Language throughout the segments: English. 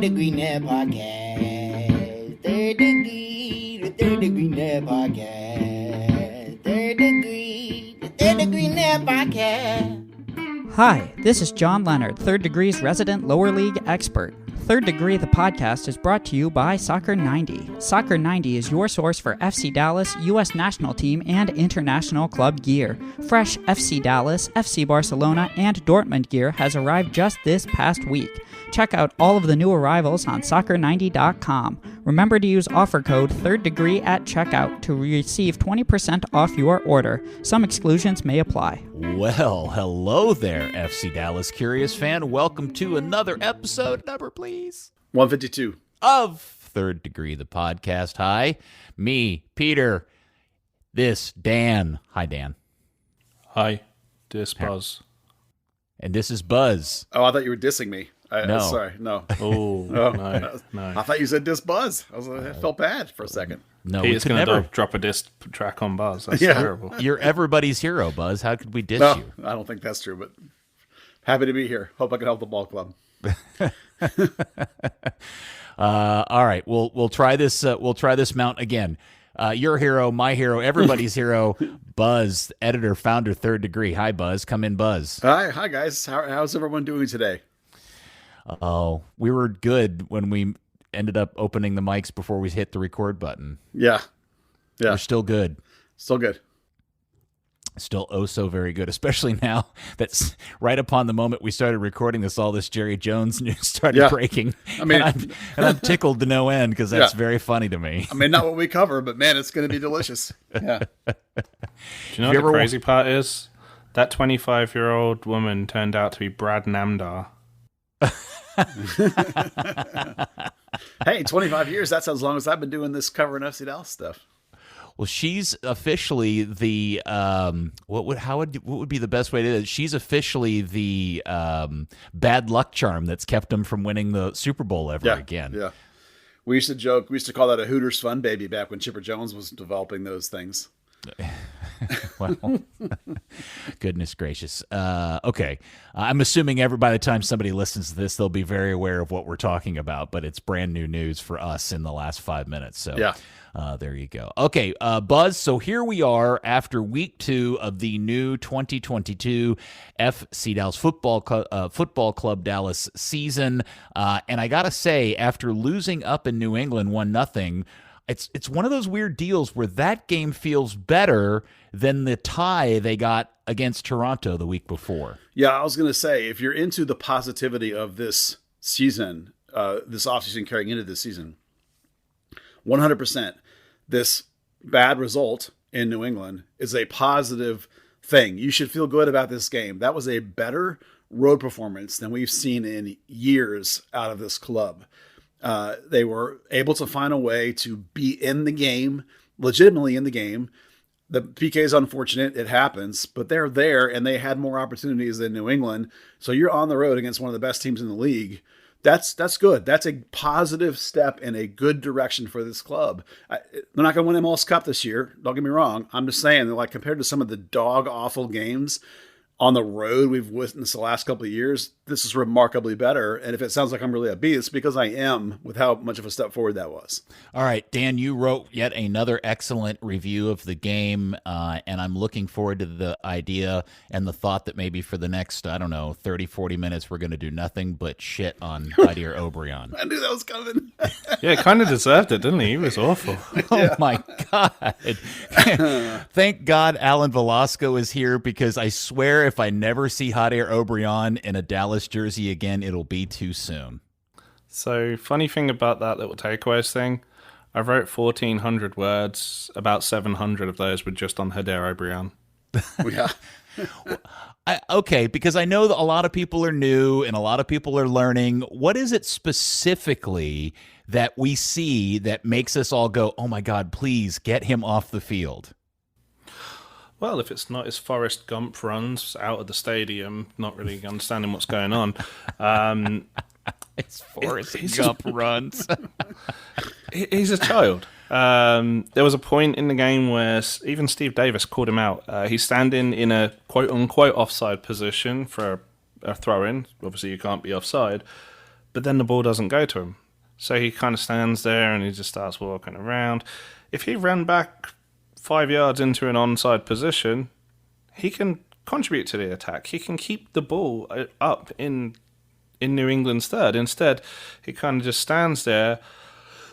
Degree Net Podcast. Third Degree, the Third Degree Net Podcast. Third Degree, the Third Degree Net Podcast. Hi, this is John Leonard, Third Degree's resident lower league expert. Third Degree, the podcast, is brought to you by Soccer 90. Soccer 90 is your source for FC Dallas, U.S. national team, and international club gear. Fresh FC Dallas, FC Barcelona, and Dortmund gear has arrived just this past week. Check out all of the new arrivals on soccer90.com. Remember to use offer code Third Degree at checkout to receive 20% off your order. Some exclusions may apply. Well, hello there, FC Dallas Curious fan. Welcome to another episode, number please, 152 of Third Degree, the podcast. Hi, me, Peter, this, Dan. Hi, Dan. Hi, this Buzz. And this is Buzz. Oh, I thought you were dissing me. No. Sorry, no. Oh, no. I thought you said diss Buzz. I felt bad for a second. No, Peter's going to drop a diss track on Buzz. That's terrible. You're everybody's hero, Buzz. How could we diss No, you? I don't think that's true, but happy to be here. Hope I can help the ball club. All right, we'll try this. We'll try this mount again. Your hero, my hero, everybody's hero, Buzz, editor, founder, Third Degree. Hi, Buzz. Come in, Buzz. Hi guys. How's everyone doing today? Oh, we were good when we ended up opening the mics before we hit the record button. Yeah. We're still good. Still good. Still oh so very good, especially now that's right upon the moment we started recording this, all this Jerry Jones news started breaking. I mean, and I'm tickled to no end because that's very funny to me. I mean, not what we cover, but man, it's going to be delicious. Yeah. Do you know what the crazy part is? That 25-year-old woman turned out to be Brad Namdar. Hey, 25 years, that's as long as I've been doing this covering FC Dallas stuff. Well, she's officially the what would be the best way to do it? She's officially the bad luck charm that's kept them from winning the Super Bowl again. Yeah. We used to joke, we used to call that a Hooters fun baby back when Chipper Jones was developing those things. Well, goodness gracious. Okay. I'm assuming by the time somebody listens to this, they'll be very aware of what we're talking about, but it's brand new news for us in the last 5 minutes. So there you go. Okay, Buzz, so here we are after week 2 of the new 2022 FC Dallas Football Club Dallas season. And I got to say, after losing up in New England 1-0, it's one of those weird deals where that game feels better than the tie they got against Toronto the week before. Yeah, I was going to say, if you're into the positivity of this season, this offseason carrying into this season, 100%, this bad result in New England is a positive thing. You should feel good about this game. That was a better road performance than we've seen in years out of this club. They were able to find a way to be in the game, legitimately in the game. The PK is unfortunate. It happens, but they're there and they had more opportunities than New England. So you're on the road against one of the best teams in the league. That's good. That's a positive step in a good direction for this club. They're not going to win MLS Cup this year. Don't get me wrong. I'm just saying that, like, compared to some of the dog awful games on the road we've witnessed the last couple of years, this is remarkably better. And if it sounds like I'm really upbeat, it's because I am, with how much of a step forward that was. All right, Dan, you wrote yet another excellent review of the game, and I'm looking forward to the idea and the thought that maybe for the next, 30, 40 minutes, we're going to do nothing but shit on Javier Obreon. I knew that was coming. Yeah, kind of deserved it, didn't he? He was awful. Oh, my God. Thank God Alan Velasco is here, because I swear if I never see Javier Obreon in a Dallas jersey again, it'll be too soon. So, funny thing about that little takeaways thing, I wrote 1,400 words. About 700 of those were just on Javier Obreon. Yeah. Okay, because I know that a lot of people are new and a lot of people are learning. What is it specifically that we see that makes us all go, oh my God, please get him off the field? Well, if it's not his Forrest Gump runs out of the stadium, not really understanding what's going on. It's Forrest Gump runs. He's a child. There was a point in the game where even Steve Davis called him out. He's standing in a quote-unquote offside position for a throw-in. Obviously, you can't be offside. but then the ball doesn't go to him. So he kind of stands there and he just starts walking around. If he ran back 5 yards into an onside position, he can contribute to the attack. He can keep the ball up in New England's third. Instead, he kind of just stands there.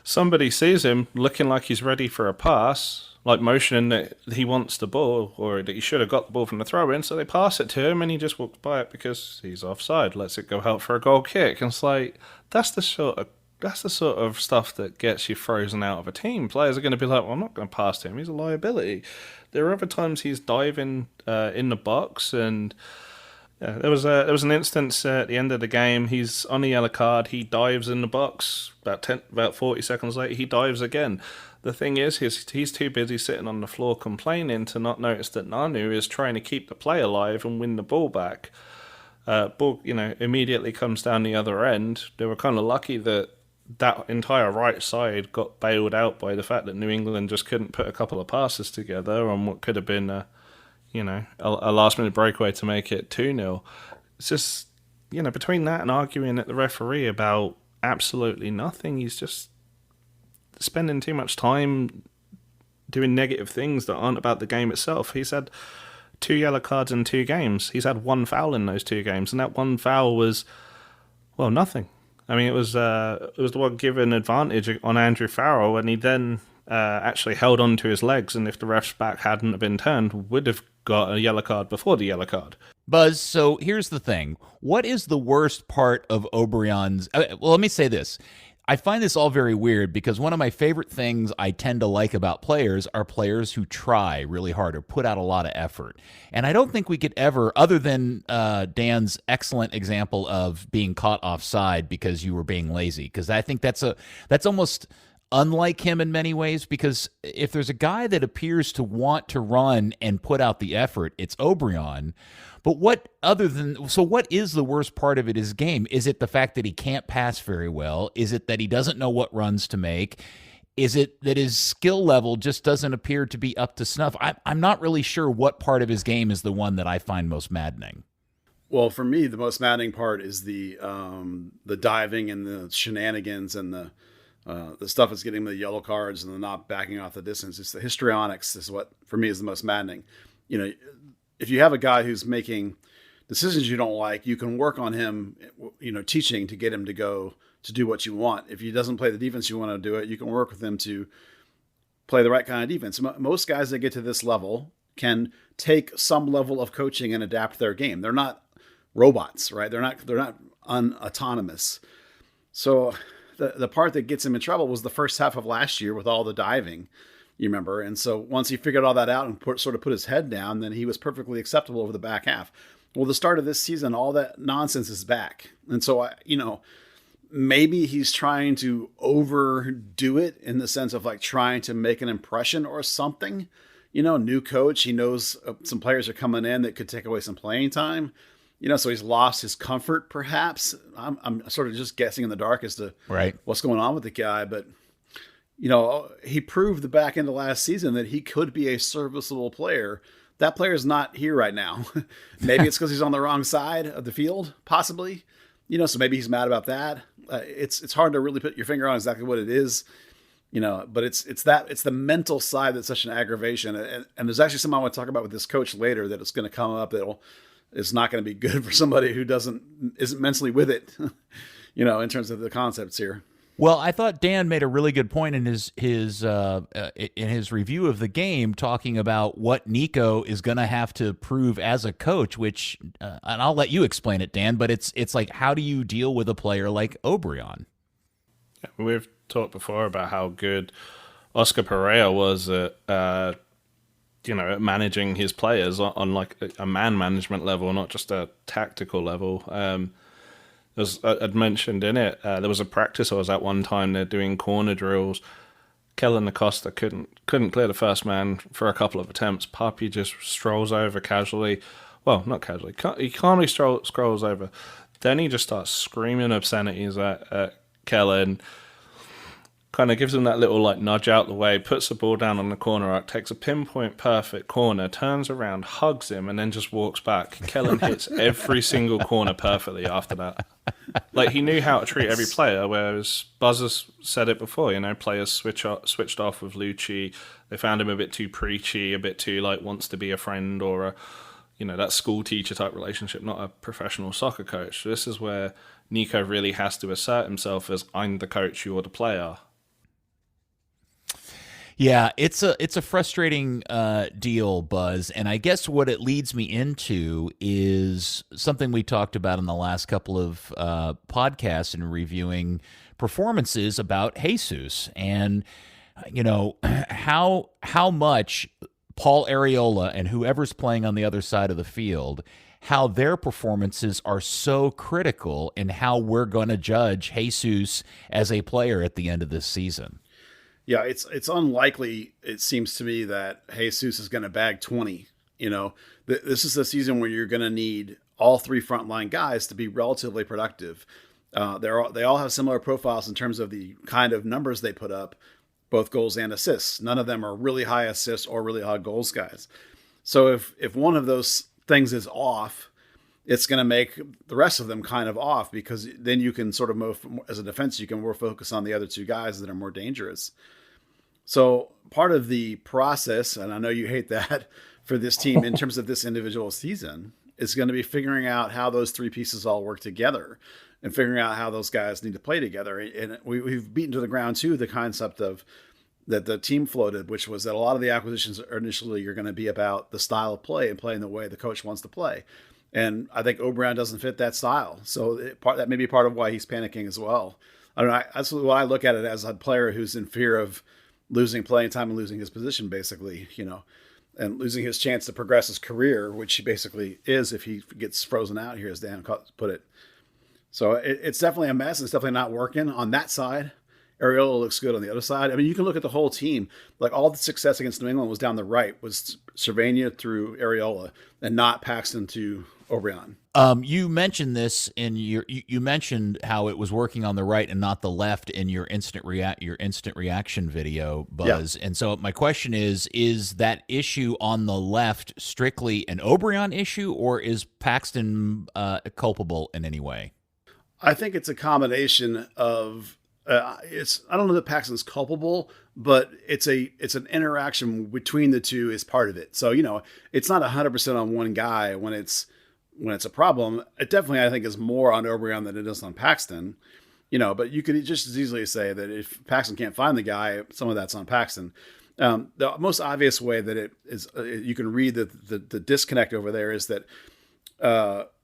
Somebody sees him looking like he's ready for a pass, like motioning that he wants the ball or that he should have got the ball from the throw-in, so they pass it to him and he just walks by it because he's offside, lets it go out for a goal kick. And it's like, that's the sort of stuff that gets you frozen out of a team. Players are going to be like, well, I'm not going to pass to him. He's a liability. There are other times he's diving in the box, and there was an instance at the end of the game. He's on the yellow card. He dives in the box. About 40 seconds later, he dives again. The thing is, he's too busy sitting on the floor complaining to not notice that Nanu is trying to keep the play alive and win the ball back. Ball, immediately comes down the other end. They were kind of lucky that entire right side got bailed out by the fact that New England just couldn't put a couple of passes together on what could have been a last-minute breakaway to make it 2-0. It's just, between that and arguing at the referee about absolutely nothing, he's just spending too much time doing negative things that aren't about the game itself. He's had 2 yellow cards in 2 games. He's had 1 foul in those 2 games, and that 1 foul was, well, nothing. I mean, it was the one given advantage on Andrew Farrell, and he then actually held on to his legs, and if the ref's back hadn't been turned, would have got a yellow card before the yellow card. Buzz, so here's the thing. What is the worst part of Obrian's... Well, let me say this. I find this all very weird because one of my favorite things I tend to like about players are players who try really hard or put out a lot of effort. And I don't think we could ever, other than Dan's excellent example of being caught offside because you were being lazy, because I think that's almost unlike him in many ways, because if there's a guy that appears to want to run and put out the effort, it's Obrian. But what is the worst part of his game? Is it the fact that he can't pass very well? Is it that he doesn't know what runs to make? Is it that his skill level just doesn't appear to be up to snuff? I'm not really sure what part of his game is the one that I find most maddening. Well, for me, the most maddening part is the diving and the shenanigans and the stuff that's getting the yellow cards and the not backing off the distance. It's the histrionics is what, for me, is the most maddening. If you have a guy who's making decisions you don't like, you can work on him, teaching to get him to go to do what you want. If he doesn't play the defense you want to do it, you can work with him to play the right kind of defense. Most guys that get to this level can take some level of coaching and adapt their game. They're not robots, right? They're not unautonomous. So the part that gets him in trouble was the first half of last year with all the diving. You remember? And so once he figured all that out and sort of put his head down, then he was perfectly acceptable over the back half. Well, the start of this season, all that nonsense is back. And so, maybe he's trying to overdo it in the sense of like trying to make an impression or something. New coach, he knows some players are coming in that could take away some playing time. So he's lost his comfort, perhaps. I'm sort of just guessing in the dark as to what's going on with the guy, but he proved the back end of last season that he could be a serviceable player. That player is not here right now. Maybe it's because he's on the wrong side of the field, possibly. So maybe he's mad about that. It's hard to really put your finger on exactly what it is. But it's the mental side that's such an aggravation. And there's actually something I want to talk about with this coach later that is going to come up it's not going to be good for somebody who isn't mentally with it. In terms of the concepts here. Well, I thought Dan made a really good point in his review of the game, talking about what Nico is going to have to prove as a coach. Which, and I'll let you explain it, Dan. But it's like, how do you deal with a player like Obrian? Yeah, we've talked before about how good Oscar Pereira was at at managing his players on like a man management level, not just a tactical level. As I'd mentioned in it, there was a practice I was at one time. They're doing corner drills. Kellen Acosta couldn't clear the first man for a couple of attempts. Papi just strolls over casually. Well, not casually. He calmly scrolls over. Then he just starts screaming obscenities at Kellen. kind of gives him that little like nudge out the way, puts the ball down on the corner arc, takes a pinpoint perfect corner, turns around, hugs him, and then just walks back. Kellen hits every single corner perfectly after that. Like, he knew how to treat every player, whereas Buzz has said it before, players switched off with Lucci. They found him a bit too preachy, a bit too like wants to be a friend or a, that school teacher type relationship, not a professional soccer coach. This is where Nico really has to assert himself as, I'm the coach, you're the player. Yeah, it's a frustrating deal, Buzz, and I guess what it leads me into is something we talked about in the last couple of podcasts and reviewing performances about Jesus, and how much Paul Arriola and whoever's playing on the other side of the field, how their performances are so critical in how we're going to judge Jesus as a player at the end of this season. Yeah, it's unlikely, it seems to me, that Jesus is going to bag 20. This is a season where you're going to need all three frontline guys to be relatively productive. They all have similar profiles in terms of the kind of numbers they put up, both goals and assists. None of them are really high assists or really high goals guys. So if one of those things is off, it's going to make the rest of them kind of off, because then you can sort of move, as a defense, you can more focus on the other two guys that are more dangerous. So part of the process, and I know you hate that for this team in terms of this individual season, is going to be figuring out how those three pieces all work together and figuring out how those guys need to play together. And we've beaten to the ground too the concept of that the team floated, which was that a lot of the acquisitions initially are going to be about the style of play and playing the way the coach wants to play. And I think O'Brien doesn't fit that style. So that may be part of why he's panicking as well. I don't know. That's what I look at it as, a player who's in fear of losing playing time and losing his position, basically, and losing his chance to progress his career, which he basically is if he gets frozen out here, as Dan put it. So it's definitely a mess. It's definitely not working on that side. Arriola looks good on the other side. I mean, you can look at the whole team. Like, all the success against New England was down the right, was Cervania through Arriola, and not Paxton to O'Brien. You mentioned this in you mentioned how it was working on the right and not the left in your instant reaction video, Buzz. Yeah. And so my question is that issue on the left strictly an O'Brien issue, or is Paxton culpable in any way? I think it's a combination of I don't know that Paxton's culpable, but it's an interaction between the two is part of it. So, it's not 100% on one guy when it's a problem. It definitely, I think, is more on O'Brien than it is on Paxton, but you could just as easily say that if Paxton can't find the guy, some of that's on Paxton. The most obvious way that it is, you can read the disconnect over there is that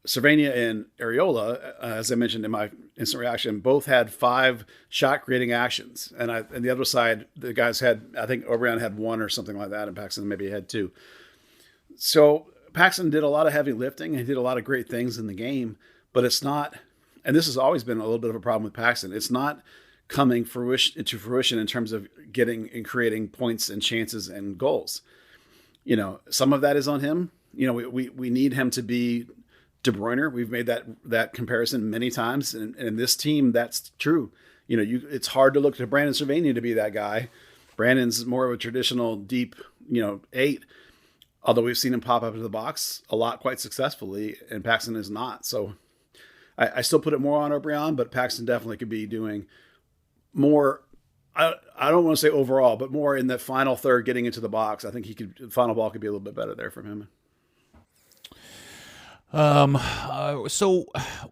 Cervania and Arriola, as I mentioned in my instant reaction, both had 5 shot creating actions. And the other side, the guys had, I think O'Brien had 1 or something like that, and Paxton maybe had 2. So Paxton did a lot of heavy lifting. He did a lot of great things in the game, but it's not, and this has always been a little bit of a problem with Paxton, it's not coming to fruition in terms of getting and creating points and chances and goals. Some of that is on him. We need him to be De Bruyne. We've made that comparison many times, and in this team, that's true. It's hard to look to Brandon Cervania to be that guy. Brandon's more of a traditional deep, 8. Although we've seen him pop up into the box a lot quite successfully, and Paxton is not. So I still put it more on O'Brien, but Paxton definitely could be doing more. I don't want to say overall, but more in the final third, getting into the box. I think the final ball could be a little bit better there from him. So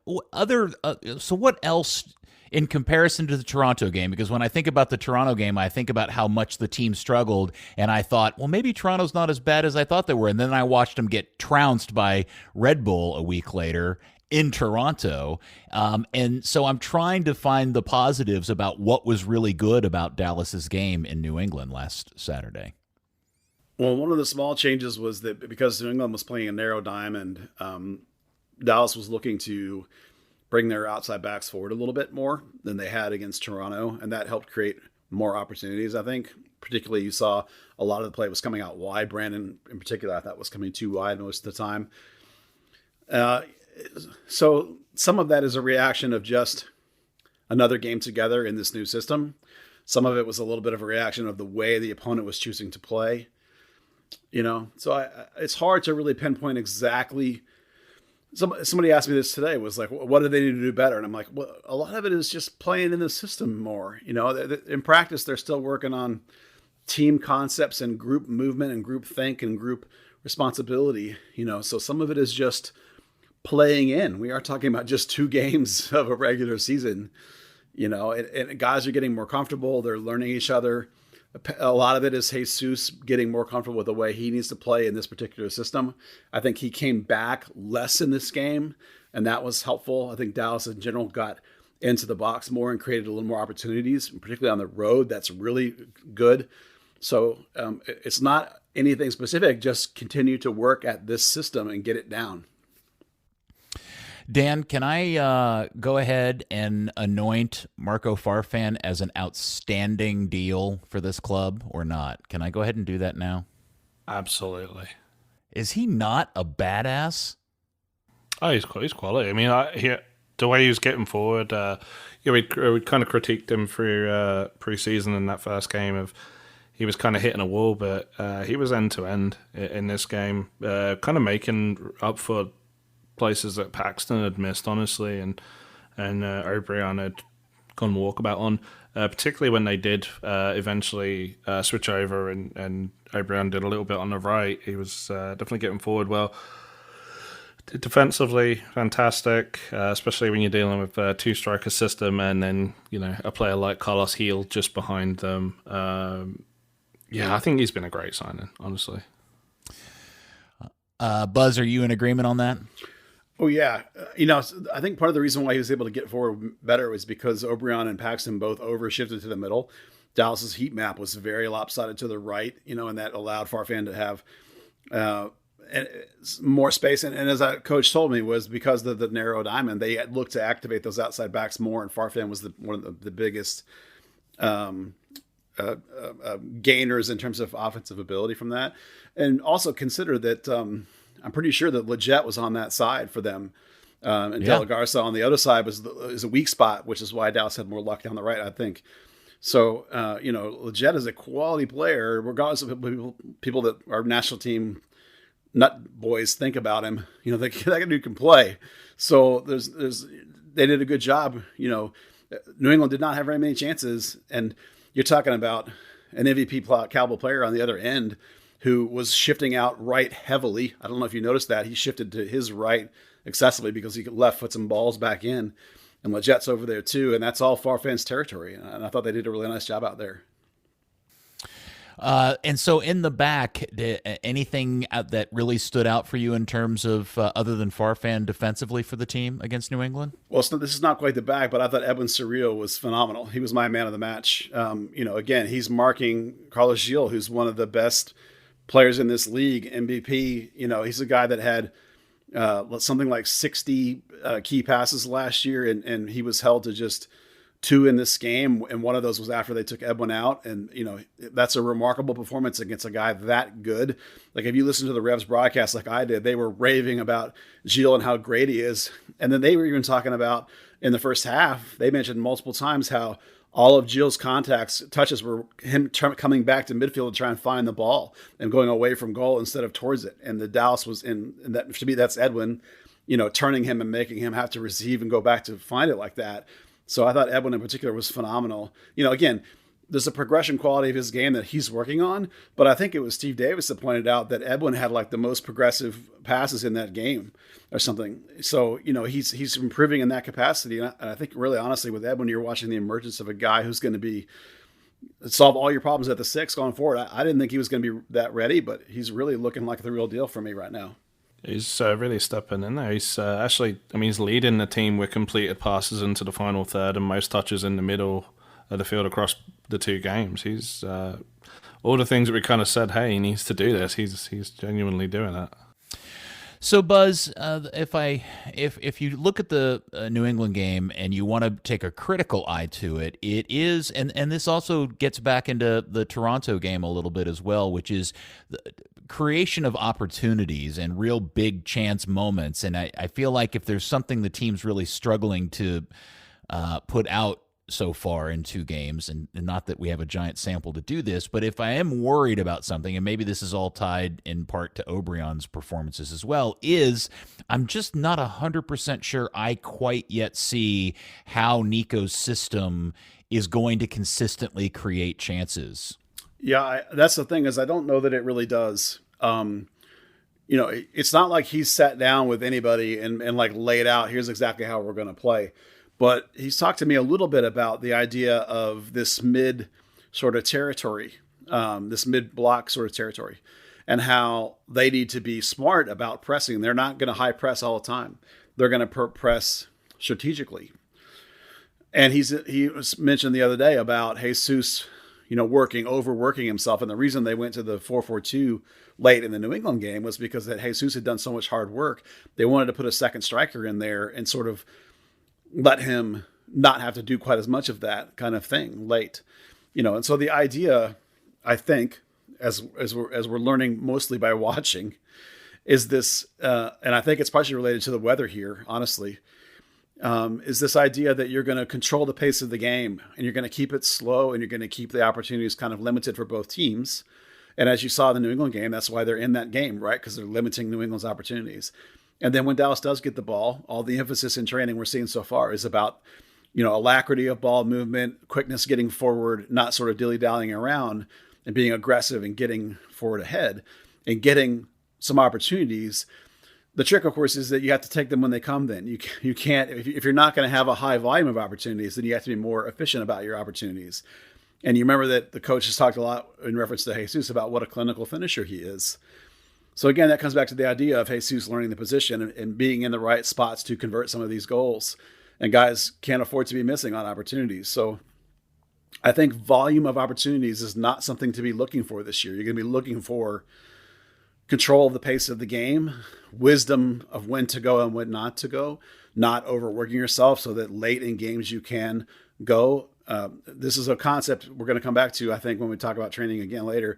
what else in comparison to the Toronto game? Because when I think about the Toronto game, I think about how much the team struggled, and I thought, well, maybe Toronto's not as bad as I thought they were. And then I watched them get trounced by Red Bull a week later in Toronto. And so I'm trying to find the positives about what was really good about Dallas's game in New England last Saturday. Well, one of the small changes was that because New England was playing a narrow diamond, Dallas was looking to bring their outside backs forward a little bit more than they had against Toronto, and that helped create more opportunities, I think. Particularly, you saw a lot of the play was coming out wide. Brandon, in particular, I thought was coming too wide most of the time. So some of that is a reaction of just another game together in this new system. Some of it was a little bit of a reaction of the way the opponent was choosing to play. So it's hard to really pinpoint exactly. Somebody asked me this today, was like, what do they need to do better? And I'm like, well, a lot of it is just playing in the system more. In practice, they're still working on team concepts and group movement and group think and group responsibility. So some of it is just playing in. We are talking about just 2 games of a regular season, and guys are getting more comfortable. They're learning each other. A lot of it is Jesus getting more comfortable with the way he needs to play in this particular system. I think he came back less in this game, and that was helpful. I think Dallas in general got into the box more and created a little more opportunities, particularly on the road. That's really good. So it's not anything specific. Just continue to work at this system and get it down. Dan, can I go ahead and anoint Marco Farfan as an outstanding deal for this club or not? Can I go ahead and do that now? Absolutely. Is he not a badass? Oh, he's quality. I mean, the way he was getting forward, we kind of critiqued him through preseason in that first game of he was kind of hitting a wall, but he was end to end in this game, kind of making up for places that Paxton had missed, honestly, and O'Brien had gone walkabout on, particularly when they did eventually switch over and O'Brien did a little bit on the right. He was definitely getting forward well. Defensively, fantastic, especially when you're dealing with a 2-striker system and then, a player like Carlos Heel just behind them. I think he's been a great signing, honestly. Buzz, are you in agreement on that? Oh, yeah. I think part of the reason why he was able to get forward better was because O'Brien and Paxton both overshifted to the middle. Dallas's heat map was very lopsided to the right, and that allowed Farfan to have more space. And as a coach told me, was because of the narrow diamond, they had looked to activate those outside backs more, and Farfan was one of the biggest gainers in terms of offensive ability from that. And also consider that I'm pretty sure that Leggett was on that side for them. And De La Garza on the other side is a weak spot, which is why Dallas had more luck down the right, I think. So, Leggett is a quality player, regardless of people that our national team nut boys think about him. That dude can play. So they did a good job. New England did not have very many chances. And you're talking about an MVP caliber player on the other end who was shifting out right heavily. I don't know if you noticed that. He shifted to his right excessively because he could left foot some balls back in. And Legett's over there too. And that's all Farfan's territory. And I thought they did a really nice job out there. And so in the back, anything that really stood out for you in terms of other than Farfan defensively for the team against New England? Well, this is not quite the back, but I thought Edwin Cerrillo was phenomenal. He was my man of the match. Again, he's marking Carlos Gil, who's one of the best players in this league, MVP. He's a guy that had something like 60 key passes last year, and he was held to just 2 in this game, and one of those was after they took Edwin out. And that's a remarkable performance against a guy that good. Like, if you listen to the Revs broadcast like I did, they were raving about Gil and how great he is. And then they were even talking about in the first half, they mentioned multiple times how all of Gil's touches were him coming back to midfield to try and find the ball and going away from goal instead of towards it. And the Dallas was in that, to me, that's Edwin, turning him and making him have to receive and go back to find it like that. So I thought Edwin in particular was phenomenal. Again, there's a progression quality of his game that he's working on, but I think it was Steve Davis that pointed out that Edwin had like the most progressive passes in that game or something. So, he's improving in that capacity. And I think really honestly with Edwin, you're watching the emergence of a guy who's going to solve all your problems at the 6 going forward. I didn't think he was going to be that ready, but he's really looking like the real deal for me right now. He's really stepping in there. He's he's leading the team with completed passes into the final third and most touches in the middle of the field across the 2 games. He's all the things that we kind of said, hey, he needs to do this. He's genuinely doing that. So, Buzz, if you look at the New England game and you want to take a critical eye to it, it is, and this also gets back into the Toronto game a little bit as well, which is the creation of opportunities and real big chance moments. And I feel like if there's something the team's really struggling to put out so far in 2 games, and not that we have a giant sample to do this, but if I am worried about something, and maybe this is all tied in part to Obrion's performances as well, is I'm just not 100% sure I quite yet see how Nico's system is going to consistently create chances. Yeah, that's the thing, is I don't know that it really does. It's not like he's sat down with anybody and like laid out, here's exactly how we're going to play. But he's talked to me a little bit about the idea of this mid sort of territory, this mid block sort of territory, and how they need to be smart about pressing. They're not going to high press all the time. They're going to press strategically. And he was mentioned the other day about Jesus, overworking himself. And the reason they went to the 4-4-2 late in the New England game was because that Jesus had done so much hard work. They wanted to put a second striker in there and sort of let him not have to do quite as much of that kind of thing late, And so the idea, I think, as we're learning mostly by watching, is this, and I think it's partially related to the weather here, honestly, is this idea that you're going to control the pace of the game and you're going to keep it slow and you're going to keep the opportunities kind of limited for both teams. And as you saw in the New England game, that's why they're in that game, right? Because they're limiting New England's opportunities. And then when Dallas does get the ball, all the emphasis in training we're seeing so far is about, alacrity of ball movement, quickness getting forward, not sort of dilly-dallying around, and being aggressive and getting forward ahead and getting some opportunities. The trick, of course, is that you have to take them when they come then. You can't, if you're not going to have a high volume of opportunities, then you have to be more efficient about your opportunities. And you remember that the coach has talked a lot in reference to Jesus about what a clinical finisher he is. So again, that comes back to the idea of Jesus learning the position and being in the right spots to convert some of these goals. And guys can't afford to be missing on opportunities. So I think volume of opportunities is not something to be looking for this year. You're going to be looking for control of the pace of the game, wisdom of when to go and when not to go, not overworking yourself so that late in games you can go. This is a concept we're going to come back to, I think, when we talk about training again later.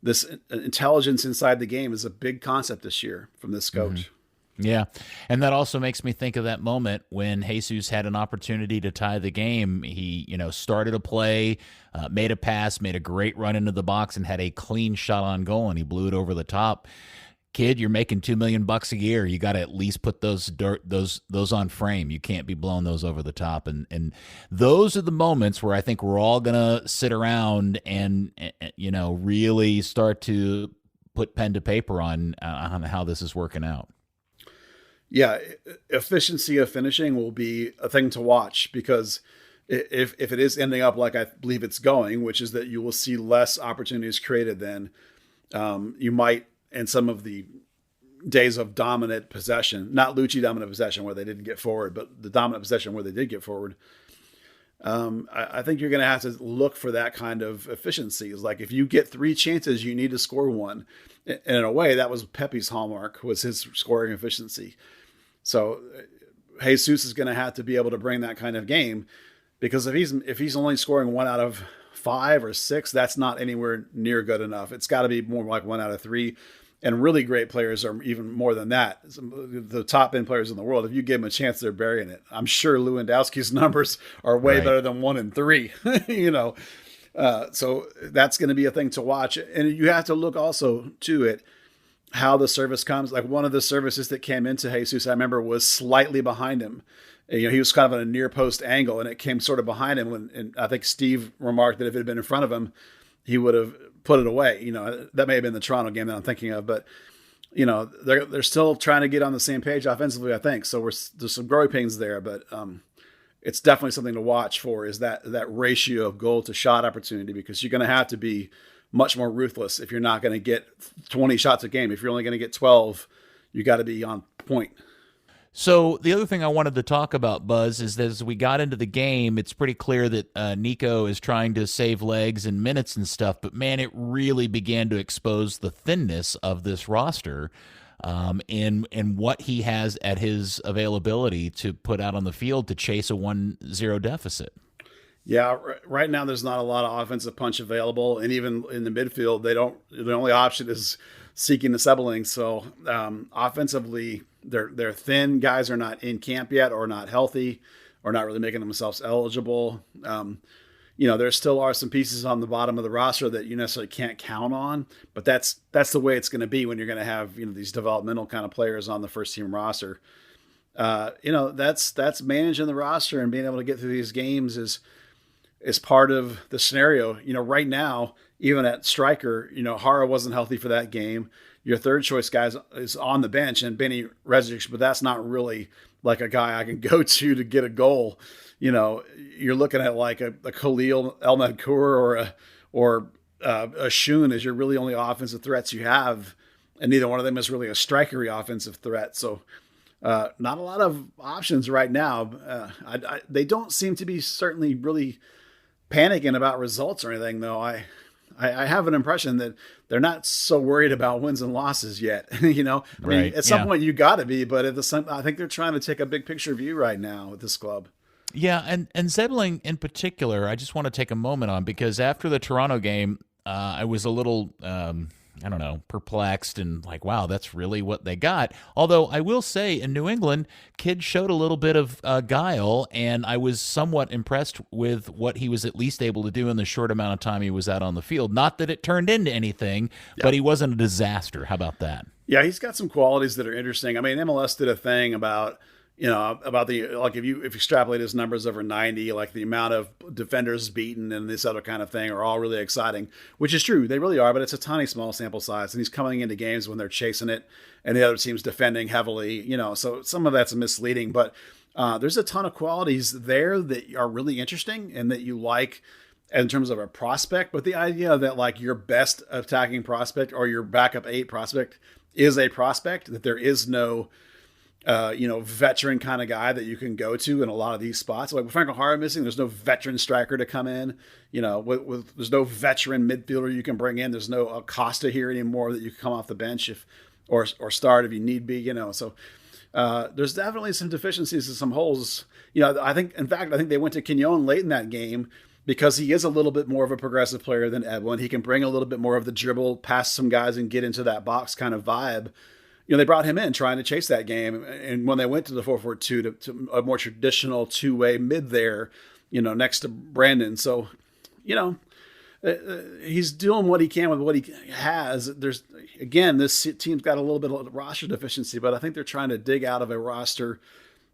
This intelligence inside the game is a big concept this year from this coach. Mm-hmm. Yeah. And that also makes me think of that moment when Jesus had an opportunity to tie the game. He, started a play, made a pass, made a great run into the box, and had a clean shot on goal, and he blew it over the top. Kid, you're making $2 million a year. You got to at least put those on frame. You can't be blowing those over the top. And those are the moments where I think we're all gonna sit around and really start to put pen to paper on how this is working out. Yeah, efficiency of finishing will be a thing to watch, because if it is ending up like I believe it's going, which is that you will see less opportunities created, then you might, in some of the days of dominant possession, not Lucci dominant possession where they didn't get forward, but the dominant possession where they did get forward, I think you're going to have to look for that kind of efficiency. It's like if you get 3 chances, you need to score 1. And in a way, that was Pepe's hallmark, was his scoring efficiency. So Jesus is going to have to be able to bring that kind of game, because if he's only scoring 1 out of 5 or 6, that's not anywhere near good enough. It's got to be more like 1 out of 3. And really great players are even more than that. The top end players in the world, if you give them a chance, they're burying it. I'm sure Lewandowski's numbers are way better than 1 and 3, so that's going to be a thing to watch. And you have to look also to it, how the service comes. Like one of the services that came into Jesus, I remember, was slightly behind him. He was kind of on a near post angle, and it came sort of behind him. And I think Steve remarked that if it had been in front of him, he would have put it away. That may have been the Toronto game that I'm thinking of, but they're still trying to get on the same page offensively, I think. So there's some growing pains there, but it's definitely something to watch for, is that ratio of goal to shot opportunity, because you're going to have to be much more ruthless if you're not going to get 20 shots a game. If you're only going to get 12, you got to be on point. So the other thing I wanted to talk about, Buzz, is that as we got into the game, it's pretty clear that Nico is trying to save legs and minutes and stuff, but man, it really began to expose the thinness of this roster and what he has at his availability to put out on the field to chase a 1-0 deficit. Yeah, right now there's not a lot of offensive punch available, and even in the midfield, the only option is seeking the Sebbeling. So offensively, they're thin. Guys are not in camp yet or not healthy. or not really making themselves eligible. There still are some pieces on the bottom of the roster that you necessarily can't count on, but that's the way it's going to be when you're going to have, these developmental kind of players on the first team roster. That's managing the roster and being able to get through these games is part of the scenario. Right now, even at striker, Hara wasn't healthy for that game. Your third choice guy is on the bench, and Benny Rezic, but that's not really like a guy I can go to get a goal. You're looking at like a Khalil El-Madkour or a Shun as your really only offensive threats you have, and neither one of them is really a strikery offensive threat. So not a lot of options right now. They don't seem to be certainly really panicking about results or anything, though. I have an impression that they're not so worried about wins and losses yet. I mean, at some point you got to be, but I think they're trying to take a big picture view right now with this club. Yeah, and Zebling in particular, I just want to take a moment on, because after the Toronto game, I was a little, perplexed and like, wow, that's really what they got. Although I will say in New England, Kidd showed a little bit of guile, and I was somewhat impressed with what he was at least able to do in the short amount of time he was out on the field. Not that it turned into anything, but he wasn't a disaster. How about that? Yeah, he's got some qualities that are interesting. I mean, MLS did a thing about if you extrapolate his numbers over 90, like the amount of defenders beaten and this other kind of thing are all really exciting, which is true. They really are, but it's a tiny, small sample size. And he's coming into games when they're chasing it and the other team's defending heavily, so some of that's misleading, but there's a ton of qualities there that are really interesting and that you like in terms of a prospect. But the idea that like your best attacking prospect or your backup 8 prospect is a prospect, that there is no veteran kind of guy that you can go to in a lot of these spots. Like with Franco Hara missing, there's no veteran striker to come in. There's no veteran midfielder you can bring in. There's no Acosta here anymore that you can come off the bench or start if you need be. So there's definitely some deficiencies and some holes. I think they went to Quignon late in that game because he is a little bit more of a progressive player than Edwin. He can bring a little bit more of the dribble, pass some guys, and get into that box kind of vibe. They brought him in trying to chase that game. And when they went to the 4-4-2 to a more traditional two-way mid there, next to Brandon. So, he's doing what he can with what he has. This team's got a little bit of roster deficiency, but I think they're trying to dig out of a roster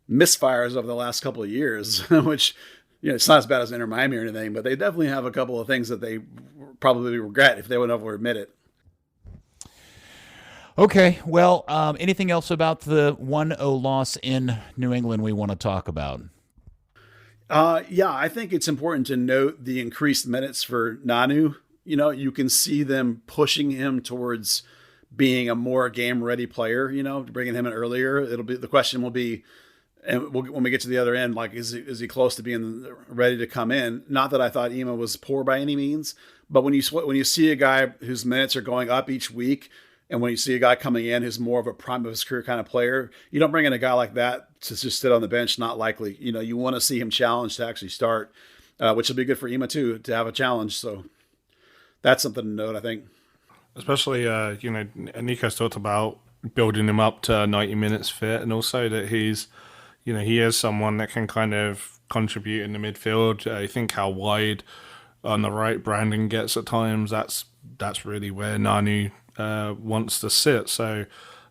misfires over the last couple of years, which, it's not as bad as Inter Miami or anything, but they definitely have a couple of things that they probably regret if they would never admit it. Okay, well, anything else about the 1-0 loss in New England we want to talk about? I think it's important to note the increased minutes for Nanu. You can see them pushing him towards being a more game-ready player, bringing him in earlier. The question will be, and when we get to the other end, like, is he close to being ready to come in? Not that I thought Ema was poor by any means, but when you see a guy whose minutes are going up each week, and when you see a guy coming in who's more of a prime of his career kind of player, you don't bring in a guy like that to just sit on the bench. Not likely. You want to see him challenged to actually start, which will be good for Ema too, to have a challenge. So that's something to note, I think. Especially, Nico's talked about building him up to 90 minutes fit, and also that he's, he is someone that can kind of contribute in the midfield. I think how wide on the right Brandon gets at times, that's really where Nanu wants to sit. So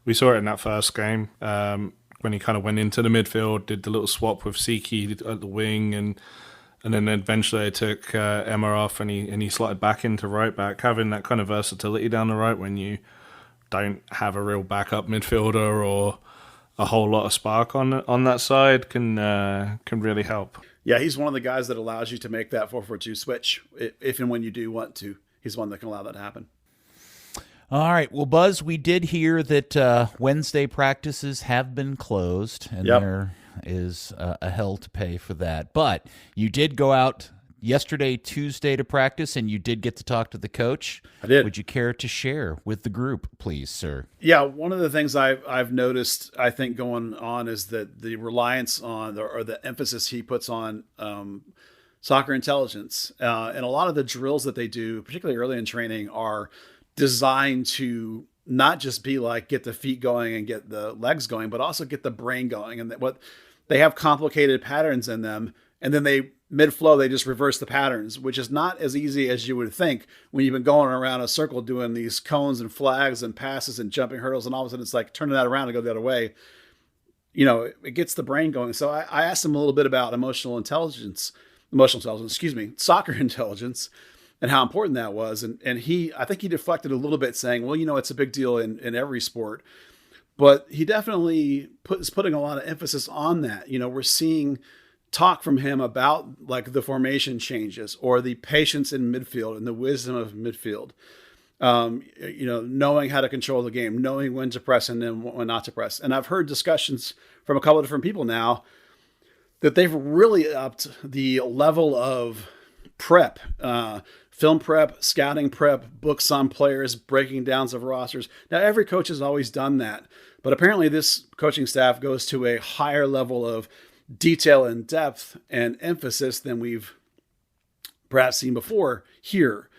we saw it in that first game when he kind of went into the midfield, did the little swap with Siki at the wing, and then eventually they took Emma off and he slotted back into right back. Having that kind of versatility down the right when you don't have a real backup midfielder or a whole lot of spark on that side can really help. Yeah, he's one of the guys that allows you to make that 4-4-2 switch if and when you do want to. He's one that can allow that to happen. All right. Well, Buzz, we did hear that Wednesday practices have been closed, and there is a hell to pay for that. But you did go out yesterday, Tuesday, to practice, and you did get to talk to the coach. I did. Would you care to share with the group, please, sir? Yeah, one of the things I've noticed, I think, going on is that the reliance on, or the emphasis he puts on soccer intelligence. And a lot of the drills that they do, particularly early in training, are designed to not just be like get the feet going and get the legs going, but also get the brain going. And what they have complicated patterns in them, and then they mid-flow, they just reverse the patterns, which is not as easy as you would think when you've been going around a circle doing these cones and flags and passes and jumping hurdles, and all of a sudden it's like turning that around and go the other way. It gets the brain going. So I asked him a little bit about soccer intelligence, and how important that was. And I think he deflected a little bit, saying, well, it's a big deal in every sport. But he definitely is putting a lot of emphasis on that. We're seeing talk from him about like the formation changes or the patience in midfield and the wisdom of midfield. Knowing how to control the game, knowing when to press and then when not to press. And I've heard discussions from a couple of different people now that they've really upped the level of prep, film prep, scouting prep, books on players, breaking downs of rosters. Now, every coach has always done that, but apparently this coaching staff goes to a higher level of detail and depth and emphasis than we've perhaps seen before here.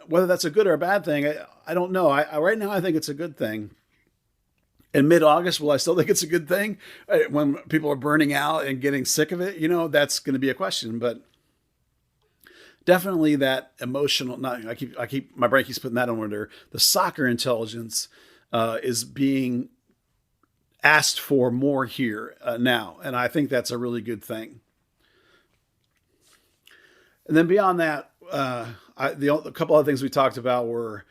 Whether that's a good or a bad thing, I don't know. Right now, I think it's a good thing. In mid-August, will I still think it's a good thing when people are burning out and getting sick of it? That's going to be a question. But definitely that emotional. My brain keeps putting that on order. The soccer intelligence is being asked for more here now, and I think that's a really good thing. And then beyond that, a couple of things we talked about were,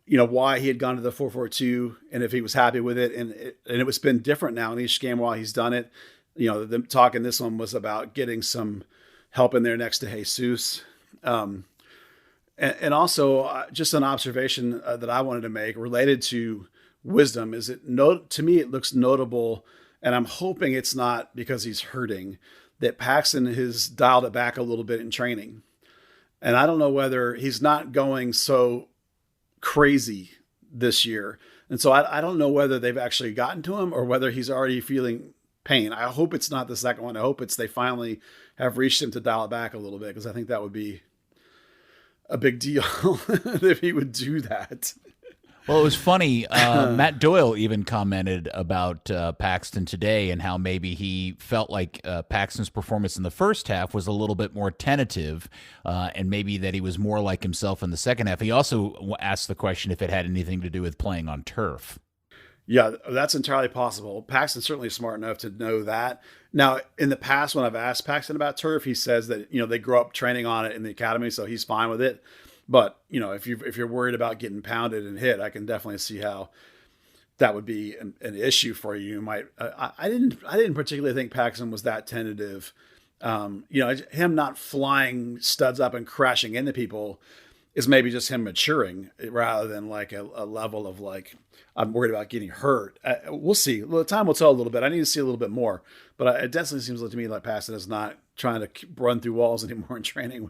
why he had gone to the 4-4-2 and if he was happy with it. And it's been different now in each game while he's done it. The talk in this one was about getting some help in there next to Jesus. And also just an observation that I wanted to make related to wisdom is to me, it looks notable, and I'm hoping it's not because he's hurting, that Paxton has dialed it back a little bit in training. And I don't know whether he's not going so crazy this year. And so I don't know whether they've actually gotten to him or whether he's already feeling pain. I hope it's not the second one. I hope it's they finally have reached him to dial it back a little bit, because I think that would be a big deal if he would do that. Well, it was funny. Matt Doyle even commented about Paxton today and how maybe he felt like Paxton's performance in the first half was a little bit more tentative, and maybe that he was more like himself in the second half. He also asked the question if it had anything to do with playing on turf. Yeah, that's entirely possible. Paxton's certainly smart enough to know that. Now, in the past, when I've asked Paxton about turf, he says that, they grew up training on it in the academy, so he's fine with it. But, if you're worried about getting pounded and hit, I can definitely see how that would be an issue for you. I didn't particularly think Paxton was that tentative. Him not flying studs up and crashing into people is maybe just him maturing rather than like a level of like, I'm worried about getting hurt. We'll see. Well, time will tell a little bit. I need to see a little bit more. But it definitely seems to me like Paxton is not trying to run through walls anymore in training,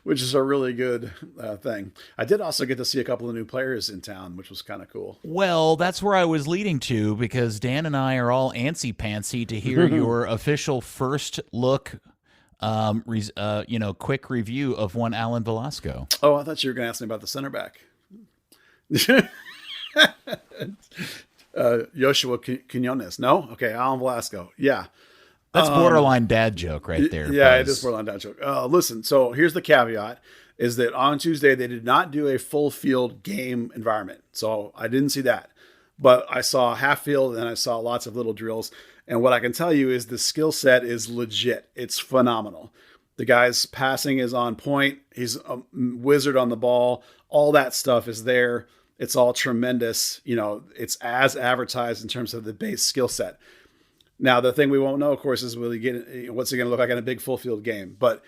which is a really good thing. I did also get to see a couple of new players in town, which was kind of cool. Well, that's where I was leading to, because Dan and I are all antsy-pantsy to hear your official first look, quick review of one Alan Velasco. Oh, I thought you were going to ask me about the center back. Joshua Quinones. No? Okay, Alan Velasco. Yeah. That's borderline dad joke right there. Yeah, Buzz. it is borderline dad joke. Listen, so here's the caveat, is that on Tuesday they did not do a full field game environment. So I didn't see that. But I saw half field and I saw lots of little drills. And what I can tell you is the skill set is legit. It's phenomenal. The guy's passing is on point. He's a wizard on the ball. All that stuff is there. It's all tremendous. It's as advertised in terms of the base skill set. Now, the thing we won't know, of course, is what's it going to look like in a big full field game. But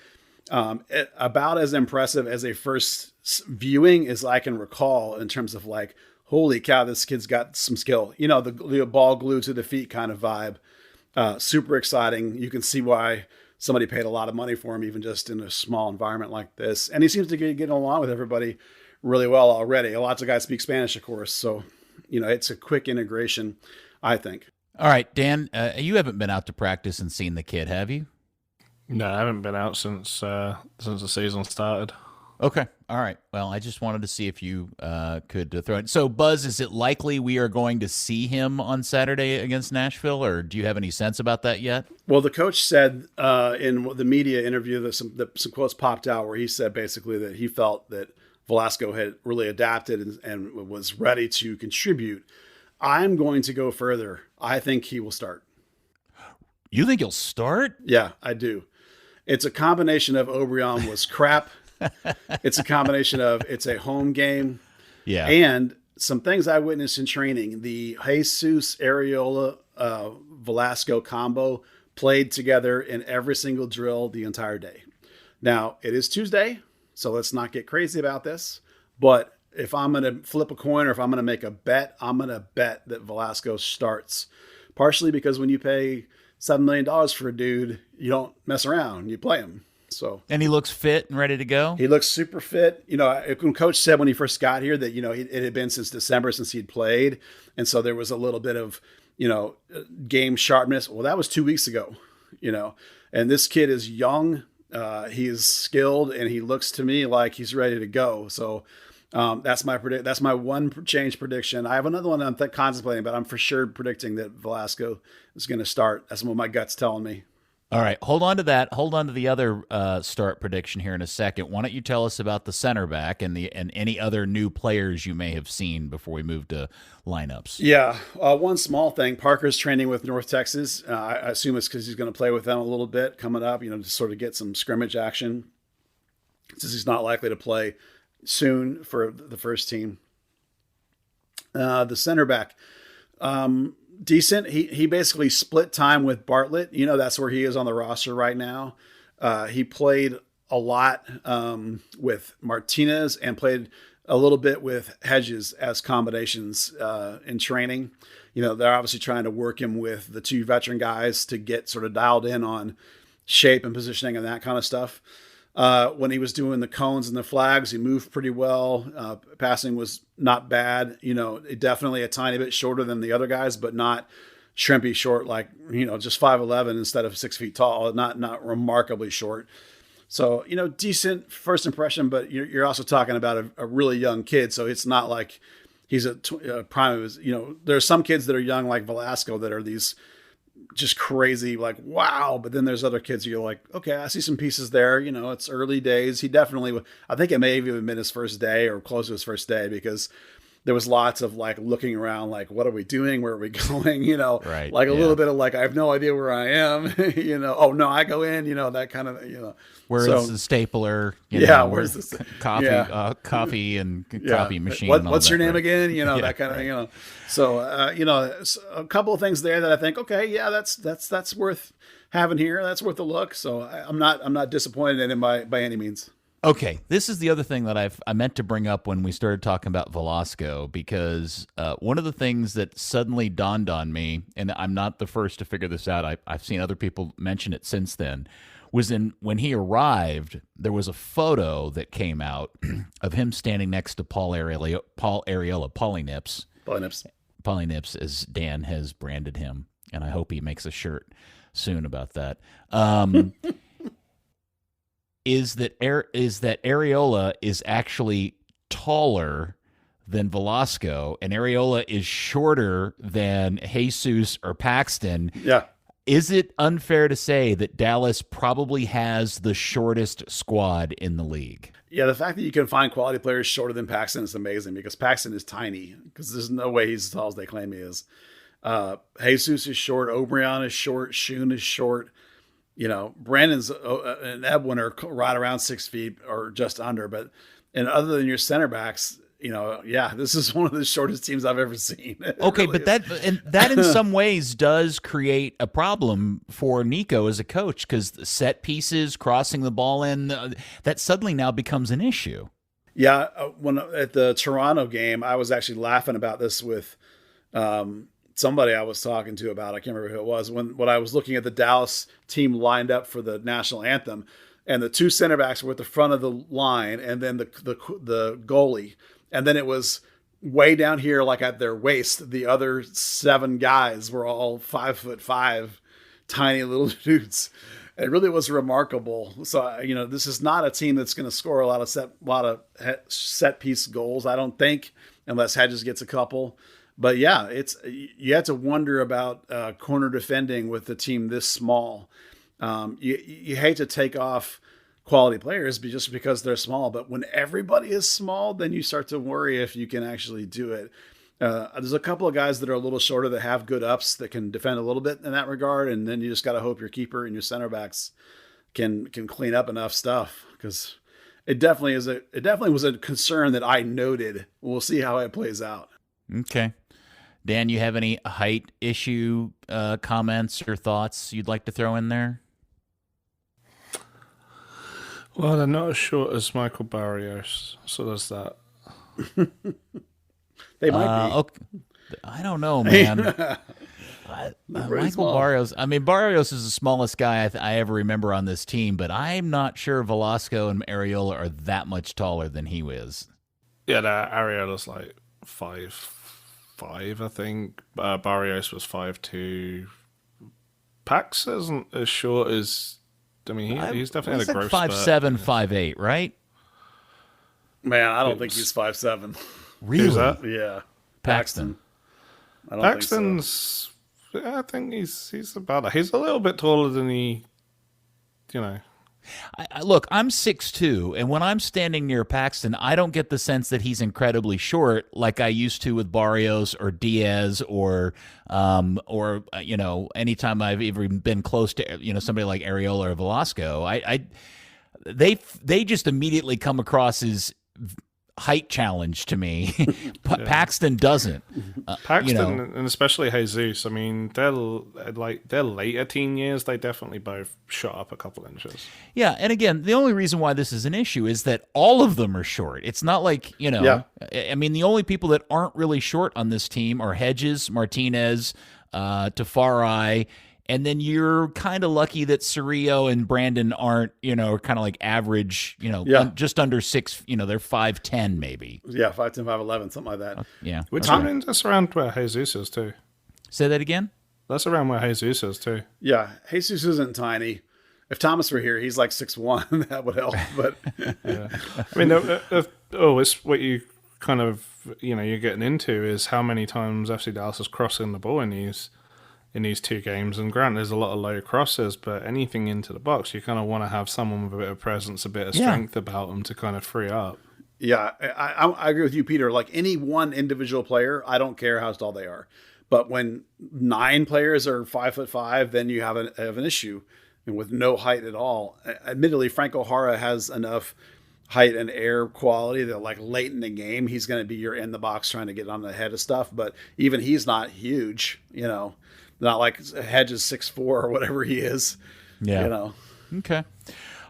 about as impressive as a first viewing as I can recall in terms of like, holy cow, this kid's got some skill. The ball glued to the feet kind of vibe. Super exciting. You can see why somebody paid a lot of money for him, even just in a small environment like this. And he seems to get along with everybody really well already. Lots of guys speak Spanish, of course. So, it's a quick integration, I think. All right, Dan, you haven't been out to practice and seen the kid, have you? No, I haven't been out since the season started. Okay. All right. Well, I just wanted to see if you could throw it. So, Buzz, is it likely we are going to see him on Saturday against Nashville, or do you have any sense about that yet? Well, the coach said in the media interview that some quotes popped out where he said basically that he felt that Velasco had really adapted and was ready to contribute. I'm going to go further. I think he will start. You think he'll start? Yeah, I do. It's a combination of Obrian was crap. It's a combination of it's a home game. Yeah. And some things I witnessed in training. The Jesus Arriola Velasco combo played together in every single drill the entire day. Now, it is Tuesday, so let's not get crazy about this. But if I'm going to flip a coin or if I'm going to make a bet, I'm going to bet that Velasco starts. Partially because when you pay $7 million for a dude, you don't mess around. You play him. So, and he looks fit and ready to go? He looks super fit. You know, when Coach said when he first got here that, you know, it had been since December since he'd played. And so there was a little bit of, you know, game sharpness. Well, that was 2 weeks ago, you know. And this kid is young. He is skilled, and he looks to me like he's ready to go. So that's my one change prediction. I have another one I'm contemplating, but I'm for sure predicting that Velasco is going to start. That's what my gut's telling me. All right, hold on to that. Hold on to the other start prediction here in a second. Why don't you tell us about the center back and any other new players you may have seen before we move to lineups? Yeah, one small thing. Parker's training with North Texas. I assume it's because he's going to play with them a little bit coming up, you know, to sort of get some scrimmage action, since he's not likely to play soon for the first team. The center back. Decent. He basically split time with Bartlett. You know, that's where he is on the roster right now. He played a lot with Martinez and played a little bit with Hedges as combinations in training. You know, they're obviously trying to work him with the two veteran guys to get sort of dialed in on shape and positioning and that kind of stuff. When he was doing the cones and the flags, he moved pretty well. Passing was not bad. You know, definitely a tiny bit shorter than the other guys, but not shrimpy short, like, you know, just 5'11" instead of 6 feet tall. Not remarkably short. So, you know, decent first impression, but you're also talking about a really young kid. So it's not like he's a prime of his, you know, there's some kids that are young like Velasco that are these just crazy, like, wow. But then there's other kids you're like, okay, I see some pieces there. You know, it's early days. He definitely, I think it may have even been his first day or close to his first day, because there was lots of like looking around, like, what are we doing? Where are we going? You know, right, like a little bit of like, I have no idea where I am. You know, oh no, I go in, you know, that kind of, you know. Where's the stapler? Where's the coffee? Yeah. Coffee and coffee machine. What's your name again? You know, that kind of, right. you know. So, you know, a couple of things there that I think, okay, yeah, that's worth having here. That's worth a look. So I'm not disappointed in him by any means. Okay, this is the other thing that I meant to bring up when we started talking about Velasco, because one of the things that suddenly dawned on me, and I'm not the first to figure this out, I've seen other people mention it since then, was when he arrived, there was a photo that came out of him standing next to Paulie Nips, as Dan has branded him, and I hope he makes a shirt soon about that. Is that Arriola is actually taller than Velasco, and Arriola is shorter than Jesus or Paxton. Yeah. Is it unfair to say that Dallas probably has the shortest squad in the league? Yeah, the fact that you can find quality players shorter than Paxton is amazing, because Paxton is tiny, because there's no way he's as tall as they claim he is. Jesus is short. Obrian is short. Shun is short. You know, Brandon's and Edwin are right around 6 feet or just under. But, and other than your center backs, you know, yeah, this is one of the shortest teams I've ever seen. Okay, really but that in some ways does create a problem for Nico as a coach, because the set pieces, crossing the ball in, that suddenly now becomes an issue. Yeah, when at the Toronto game, I was actually laughing about this with somebody I was talking to about, I can't remember who it was, when I was looking at the Dallas team lined up for the national anthem, and the two center backs were at the front of the line, and then the goalie, and then it was way down here, like at their waist. The other 7 guys were all 5'5", tiny little dudes. It really was remarkable. So, this is not a team that's going to score a lot of set piece goals, I don't think, unless Hedges gets a couple. But yeah, you have to wonder about corner defending with a team this small. You hate to take off quality players just because they're small, but when everybody is small, then you start to worry if you can actually do it. There's a couple of guys that are a little shorter that have good ups that can defend a little bit in that regard, and then you just got to hope your keeper and your center backs can clean up enough stuff, because it definitely was a concern that I noted. We'll see how it plays out. Okay. Dan, you have any height issue comments or thoughts you'd like to throw in there? Well, they're not as short as Michael Barrios, so there's that. They might be. Okay. I don't know, man. Michael small. Barrios. I mean, Barrios is the smallest guy I ever remember on this team, but I'm not sure Velasco and Arriola are that much taller than he is. Yeah, Ariola's like 5'5", I think. Barrios was 5'2". Pax isn't as short as. I mean, he's definitely had a growth spurt. 5'7", 5'8", right? Man, I don't think he's 5'7". Really? Who's that? Yeah, Paxton. I don't Paxton's. think so. I think he's about that. He's a little bit taller than he. Look, I'm 6'2", and when I'm standing near Paxton, I don't get the sense that he's incredibly short like I used to with Barrios or Diaz or anytime I've even been close to somebody like Arriola or Velasco. They just immediately come across as height challenge to me. Paxton doesn't. Paxton and especially Jesus. I mean, their later teen years, they definitely both shot up a couple inches. Yeah, and again, the only reason why this is an issue is that all of them are short. It's not like I mean, the only people that aren't really short on this team are Hedges, Martinez, Tafari. And then you're kind of lucky that Cerrillo and Brandon aren't, are kind of like average, just under 6, they're 5'10" maybe. Yeah, 5'10", 5'11", something like that. Yeah. Which I mean, that's around where Jesus is too. Say that again? That's around where Jesus is too. Yeah, Jesus isn't tiny. If Thomas were here, he's like 6'1". That would help. But yeah. I mean, it's what you kind of, you're getting into is how many times FC Dallas is crossing the ball in these two games. And granted, there's a lot of low crosses, but anything into the box, you kind of want to have someone with a bit of presence, a bit of strength about them to kind of free up. Yeah, I agree with you, Peter. Like any one individual player, I don't care how tall they are. But when 9 players are 5'5", then you have an issue, and with no height at all. Admittedly, Frank O'Hara has enough height and air quality that like late in the game, he's going to be your in the box trying to get on the head of stuff. But even he's not huge, not like Hedges 6'4" or whatever he is. Yeah. Okay.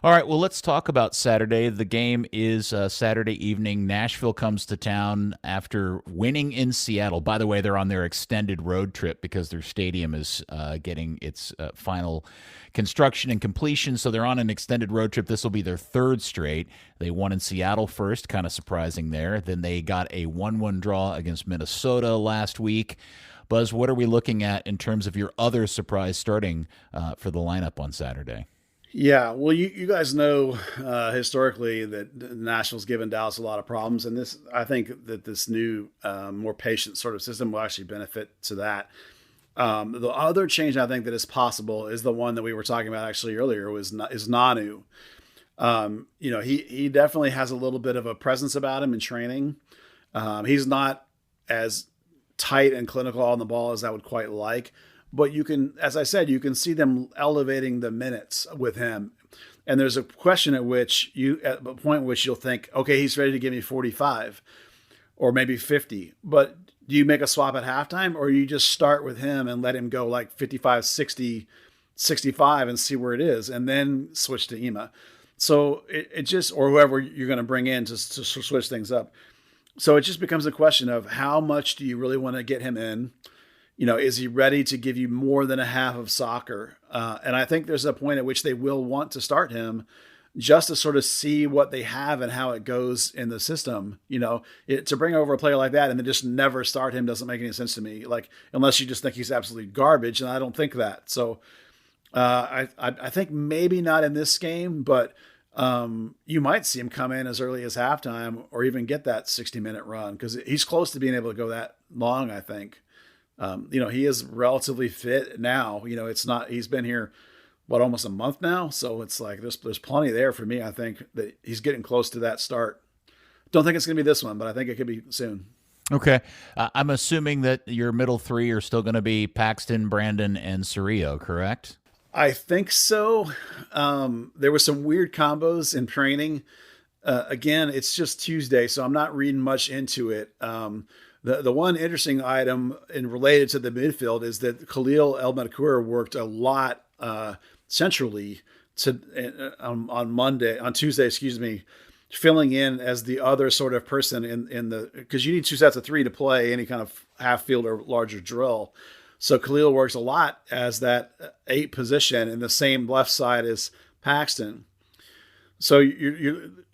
All right. Well, let's talk about Saturday. The game is Saturday evening. Nashville comes to town after winning in Seattle. By the way, they're on their extended road trip because their stadium is getting its final construction and completion. So they're on an extended road trip. This will be their 3rd straight. They won in Seattle first, kind of surprising there. Then they got a 1-1 draw against Minnesota last week. Buzz, what are we looking at in terms of your other surprise starting for the lineup on Saturday? Yeah, well, you guys know historically that Nashville's given Dallas a lot of problems, and I think that this new, more patient sort of system will actually benefit to that. The other change I think that is possible is the one that we were talking about actually earlier is Nanu. He definitely has a little bit of a presence about him in training. He's not as tight and clinical on the ball as I would quite like, but you can, as I said, you can see them elevating the minutes with him. And there's a question at a point in which you'll think, okay, he's ready to give me 45 or maybe 50, but do you make a swap at halftime, or you just start with him and let him go like 55, 60, 65 and see where it is, and then switch to Ema? So it just, or whoever you're going to bring in to switch things up. So it just becomes a question of how much do you really want to get him in? Is he ready to give you more than a half of soccer? And I think there's a point at which they will want to start him just to sort of see what they have and how it goes in the system. To bring over a player like that and then just never start him doesn't make any sense to me. Like, unless you just think he's absolutely garbage, and I don't think that. So I think maybe not in this game, but you might see him come in as early as halftime or even get that 60-minute run because he's close to being able to go that long, I think. He is relatively fit now. It's not, he's been here, almost a month now. So it's like, there's plenty there for me. I think that he's getting close to that start. Don't think it's going to be this one, but I think it could be soon. Okay. I'm assuming that your middle three are still going to be Paxton, Brandon, and Cerrillo, correct? I think so. There were some weird combos in training. Again, it's just Tuesday, so I'm not reading much into it. The one interesting item and related to the midfield is that Khalil El-Medkour worked a lot centrally on Tuesday, filling in as the other sort of person in the, because you need two sets of three to play any kind of half field or larger drill. So Khalil works a lot as that 8 position in the same left side as Paxton. So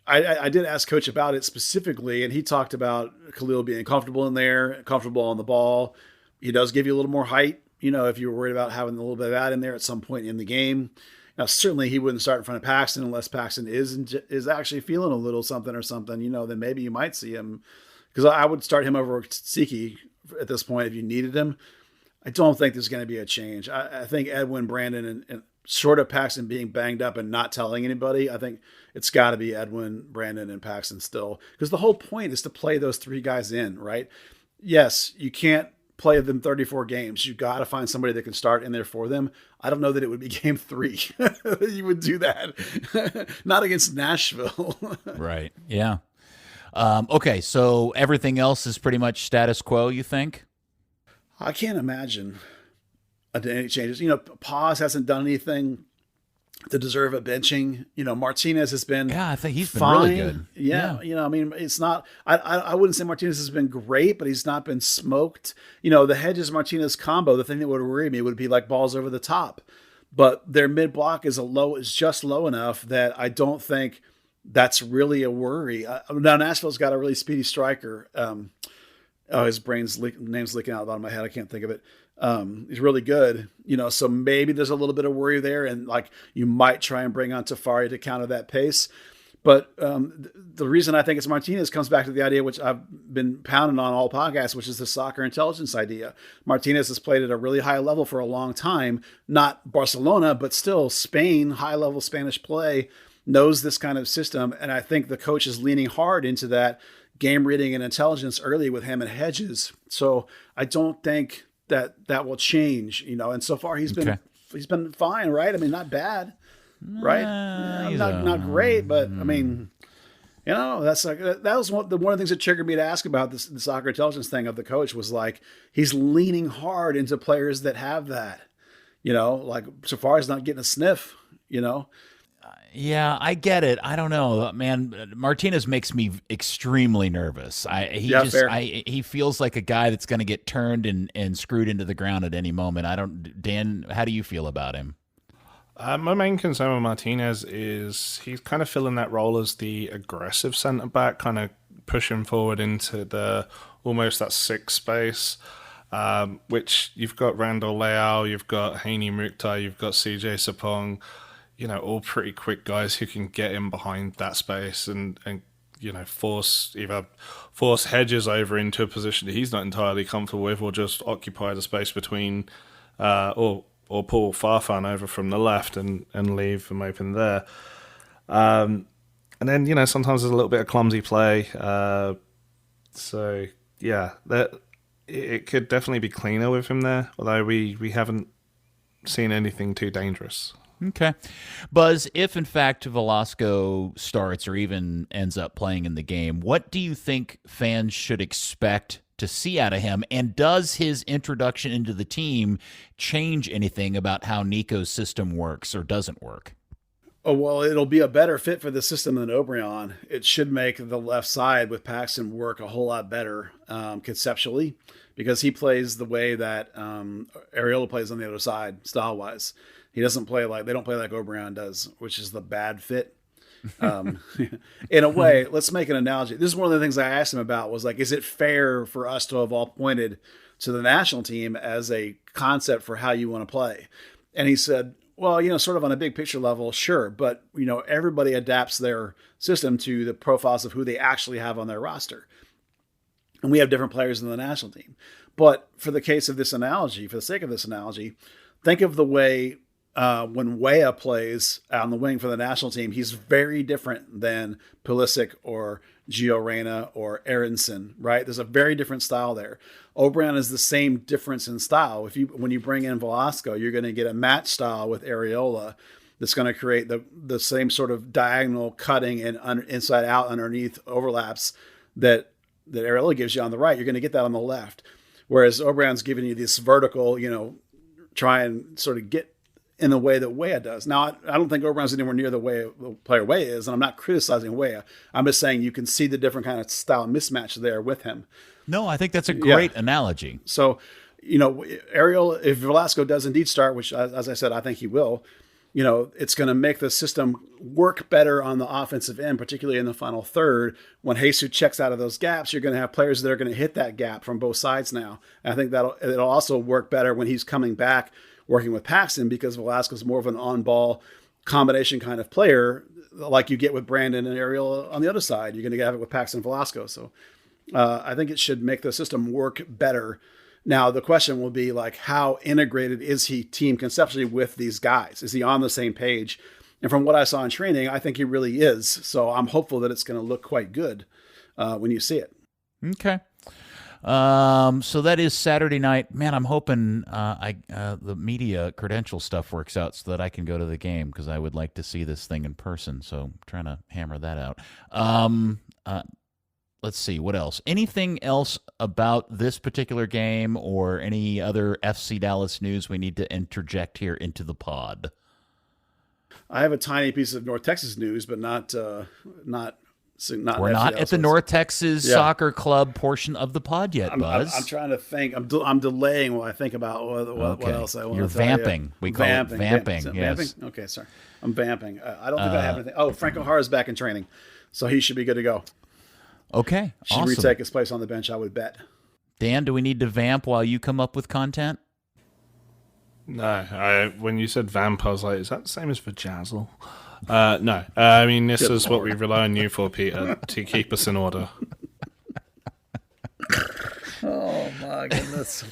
I did ask Coach about it specifically, and he talked about Khalil being comfortable in there, comfortable on the ball. He does give you a little more height, if you were worried about having a little bit of that in there at some point in the game. Now, certainly he wouldn't start in front of Paxton unless Paxton is actually feeling a little something or something, then maybe you might see him. Because I would start him over Tsiki at this point if you needed him. I don't think there's going to be a change. I think Edwin, Brandon, and short of Paxton being banged up and not telling anybody, I think it's got to be Edwin, Brandon, and Paxton still. Because the whole point is to play those 3 guys in, right? Yes, you can't play them 34 games. You got to find somebody that can start in there for them. I don't know that it would be game 3. You would do that. Not against Nashville. Right. Yeah. Okay. So everything else is pretty much status quo, you think? I can't imagine any changes. Paz hasn't done anything to deserve a benching. Martinez has been I think he's been fine. really good. Yeah. It's not, I wouldn't say Martinez has been great, but he's not been smoked. The Hedges-Martinez combo, the thing that would worry me would be like balls over the top. But their mid block is just low enough that I don't think that's really a worry. Now Nashville's got a really speedy striker. His name's leaking out of the bottom of my head. I can't think of it. He's really good, so maybe there's a little bit of worry there. And like, you might try and bring on Tafari to counter that pace. But the reason I think it's Martinez comes back to the idea, which I've been pounding on all podcasts, which is the soccer intelligence idea. Martinez has played at a really high level for a long time, not Barcelona, but still Spain, high level Spanish play, knows this kind of system. And I think the coach is leaning hard into that game reading and intelligence early with him and Hedges. So I don't think that will change, and so far he's been fine, right? I mean, not bad, right? Not great, but I mean, that's like, that was one of the things that triggered me to ask about the soccer intelligence thing of the coach was like, he's leaning hard into players that have that, like Safari's not getting a sniff, Yeah, I get it. I don't know, man. Martinez makes me extremely nervous. He feels like a guy that's going to get turned and screwed into the ground at any moment. Dan, how do you feel about him? My main concern with Martinez is he's kind of filling that role as the aggressive centre back, kind of pushing forward into the almost that 6 space. Which you've got Randall Leao, you've got Haney Mukhtar, you've got CJ Sapong. All pretty quick guys who can get in behind that space and force Hedges over into a position that he's not entirely comfortable with, or just occupy the space between, or pull Farfan over from the left and leave him open there. And then sometimes there's a little bit of clumsy play. So yeah, it could definitely be cleaner with him there, although we haven't seen anything too dangerous. Okay. Buzz, if in fact Velasco starts or even ends up playing in the game, what do you think fans should expect to see out of him? And does his introduction into the team change anything about how Nico's system works or doesn't work? Oh, well, it'll be a better fit for the system than Obrian. It should make the left side with Paxton work a whole lot better conceptually, because he plays the way that Ariola plays on the other side, style-wise. He doesn't play they don't play like Obrian does, which is the bad fit. In a way, let's make an analogy. This is one of the things I asked him about was like, is it fair for us to have all pointed to the national team as a concept for how you want to play? And he said, Well, sort of on a big picture level, sure. But, everybody adapts their system to the profiles of who they actually have on their roster. And we have different players in the national team. But for the case of this analogy, for the sake of this analogy, think of the way when Weah plays on the wing for the national team, he's very different than Pulisic or Gio Reyna or Aronson, right? There's a very different style there. O'Brien is the same difference in style. When you bring in Velasco, you're going to get a match style with Areola that's going to create the same sort of diagonal cutting and inside out underneath overlaps that Areola gives you on the right. You're going to get that on the left. Whereas O'Brien's giving you this vertical, try and sort of get in the way that Weah does. Now, I don't think O'Brien's anywhere near the player Weah is, and I'm not criticizing Weah. I'm just saying you can see the different kind of style mismatch there with him. No, I think that's a great analogy. So, Ariel, if Velasco does indeed start, which, as I said, I think he will, it's going to make the system work better on the offensive end, particularly in the final third. When Jesus checks out of those gaps, you're going to have players that are going to hit that gap from both sides now. And I think it'll also work better when he's coming back working with Paxton, because Velasco's more of an on-ball combination kind of player, like you get with Brandon and Ariel on the other side. You're going to have it with Paxton and Velasco. So I think it should make the system work better. Now, the question will be, like, how integrated is he team conceptually with these guys? Is he on the same page? And from what I saw in training, I think he really is. So I'm hopeful that it's going to look quite good when you see it. Okay. So that is Saturday night. Man, I'm hoping the media credential stuff works out so that I can go to the game, because I would like to see this thing in person. So I'm trying to hammer that out. Let's see, what else? Anything else about this particular game or any other FC Dallas news we need to interject here into the pod? I have a tiny piece of North Texas news, but not. We're not at the North Texas Soccer Club portion of I'm trying to think. I'm delaying while I think about what else I want to tell you. You're vamping. We call it vamping. Yes. Vamping? Okay, sorry. I'm vamping. I don't think I have anything. Oh, Frank O'Hara's back in training, so he should be good to go. Okay, Should retake his place on the bench, I would bet. Dan, do we need to vamp while you come up with content? No. When you said vamp, I was like, is that the same as vajazzle? No. I mean, this is what we rely on you for, Peter, to keep us in order. Oh, my goodness.